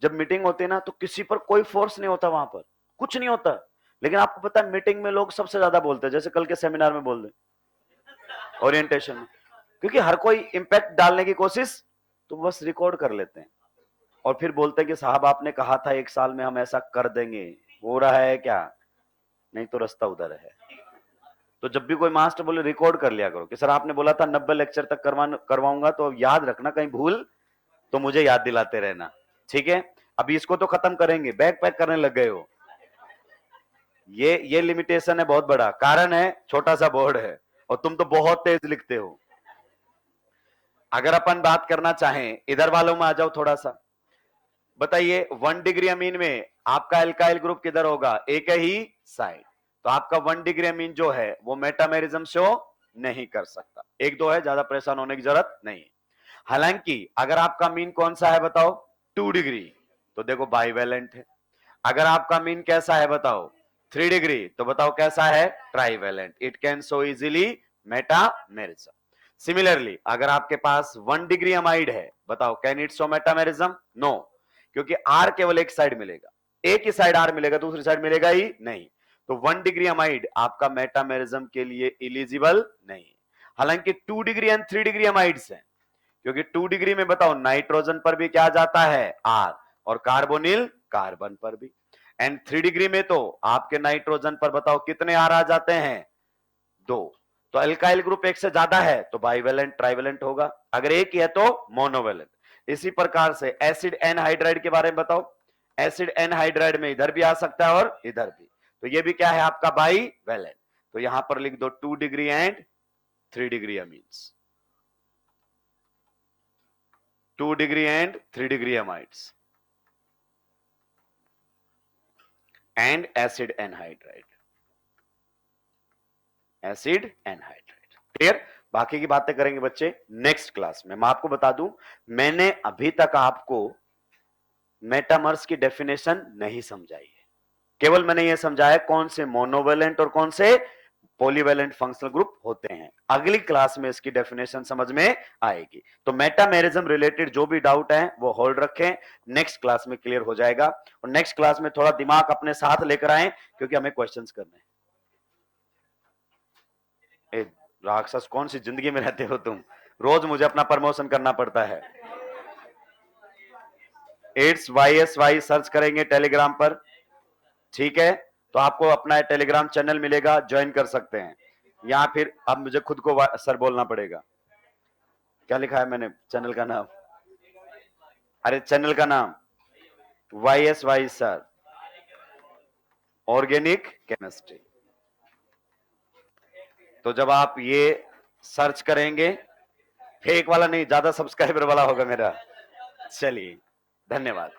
जब मीटिंग होती है ना तो किसी पर कोई फोर्स नहीं होता, वहां पर कुछ नहीं होता, लेकिन आपको पता है मीटिंग में लोग सबसे ज्यादा बोलते हैं। जैसे कल के सेमिनार में बोल दे, ओरिएंटेशन में, क्योंकि हर कोई इंपैक्ट डालने की कोशिश, तो बस रिकॉर्ड कर लेते हैं और फिर बोलते हैं कि साहब आपने कहा था 1 साल में हम ऐसा कर देंगे, हो रहा है क्या? नहीं तो रास्ता उधर है। तो जब भी कोई मास्टर बोले रिकॉर्ड कर लिया करो कि सर आपने बोला था 90 लेक्चर तक करवाऊंगा, तो याद रखना, कहीं भूल तो मुझे याद दिलाते रहना, ठीक है। अभी इसको तो खत्म करेंगे, बैग पैक करने लग गए हो। ये लिमिटेशन है, बहुत बड़ा कारण है, छोटा सा बोर्ड है और तुम तो बहुत तेज लिखते हो। अगर अपन बात करना चाहें, इधर वालों में आ जाओ थोड़ा सा, बताइए 1 डिग्री अमीन में आपका एल्काइल ग्रुप किधर होगा? एक ही साइड। तो आपका 1 डिग्री अमीन जो है वो मेटामेरिज्म शो नहीं कर सकता। 1-2 है, ज्यादा परेशान होने की जरूरत नहीं है। हालांकि अगर आपका मीन कौन सा है बताओ? 2 डिग्री, तो देखो बाइवेलेंट है। अगर आपका मीन कैसा है बताओ? 3 डिग्री, तो बताओ कैसा है? Trivalent. It can show easily metamerism. Similarly अगर आपके पास 1 डिग्री अमाइड है, बताओ can it show metamerism? No, क्योंकि आर केवल एक साइड मिलेगा, एक ही साइड आर मिलेगा, दूसरी साइड मिलेगा ही नहीं। तो 1 डिग्री अमाइड आपका मेटामेरिज्म के लिए इलिजिबल नहीं। हालांकि 2 डिग्री एंड 3 डिग्री अमाइड्स हैं, क्योंकि 2 डिग्री में बताओ नाइट्रोजन पर भी क्या जाता है? आर, और कार्बोनिल कार्बन पर भी। एंड 3 डिग्री में तो आपके नाइट्रोजन पर बताओ कितने आर आ जाते हैं? 2। तो अल्काइल ग्रुप एक से ज्यादा है तो बाइवेलेंट ट्राइवेलेंट होगा, अगर एक ही है तो मोनोवेलेंट। इसी प्रकार से एसिड एनहाइड्राइड के बारे में बताओ। एसिड एनहाइड्राइड में इधर भी आ सकता है और इधर भी, तो ये भी क्या है आपका? बाइवेलेंट। तो यहां पर लिख दो 2 degree and 3 degree amines, 2 degree and 3 degree amides and acid anhydride, acid anhydride. Clear? बाकी की बातें करेंगे बच्चे नेक्स्ट क्लास में। मैं आपको बता दूं, मैंने अभी तक आपको मेटामर्स की डेफिनेशन नहीं समझाई है, केवल मैंने यह समझाया कौन से मोनोवेलेंट और कौन से पॉलीवेलेंट फंक्शनल ग्रुप होते हैं। अगली क्लास में इसकी डेफिनेशन समझ में आएगी। तो मेटामेरिज्म रिलेटेड जो भी डाउट है वो होल्ड रखें, नेक्स्ट क्लास में क्लियर हो जाएगा। और नेक्स्ट क्लास में थोड़ा दिमाग अपने साथ लेकर आए, क्योंकि हमें क्वेश्चंस करने हैं। राक्षस, कौन सी जिंदगी में रहते हो तुम? रोज मुझे अपना प्रमोशन करना पड़ता है। इट्स YSY सर्च करेंगे टेलीग्राम पर, ठीक है, तो आपको अपना टेलीग्राम चैनल मिलेगा, ज्वाइन कर सकते हैं। या फिर अब मुझे खुद को सर बोलना पड़ेगा। क्या लिखा है मैंने चैनल का नाम? अरे चैनल का नाम YSY सर, ऑर्गेनिक केमिस्ट्री। तो जब आप ये सर्च करेंगे, फेक वाला नहीं, ज्यादा सब्सक्राइबर वाला होगा मेरा। चलिए, धन्यवाद।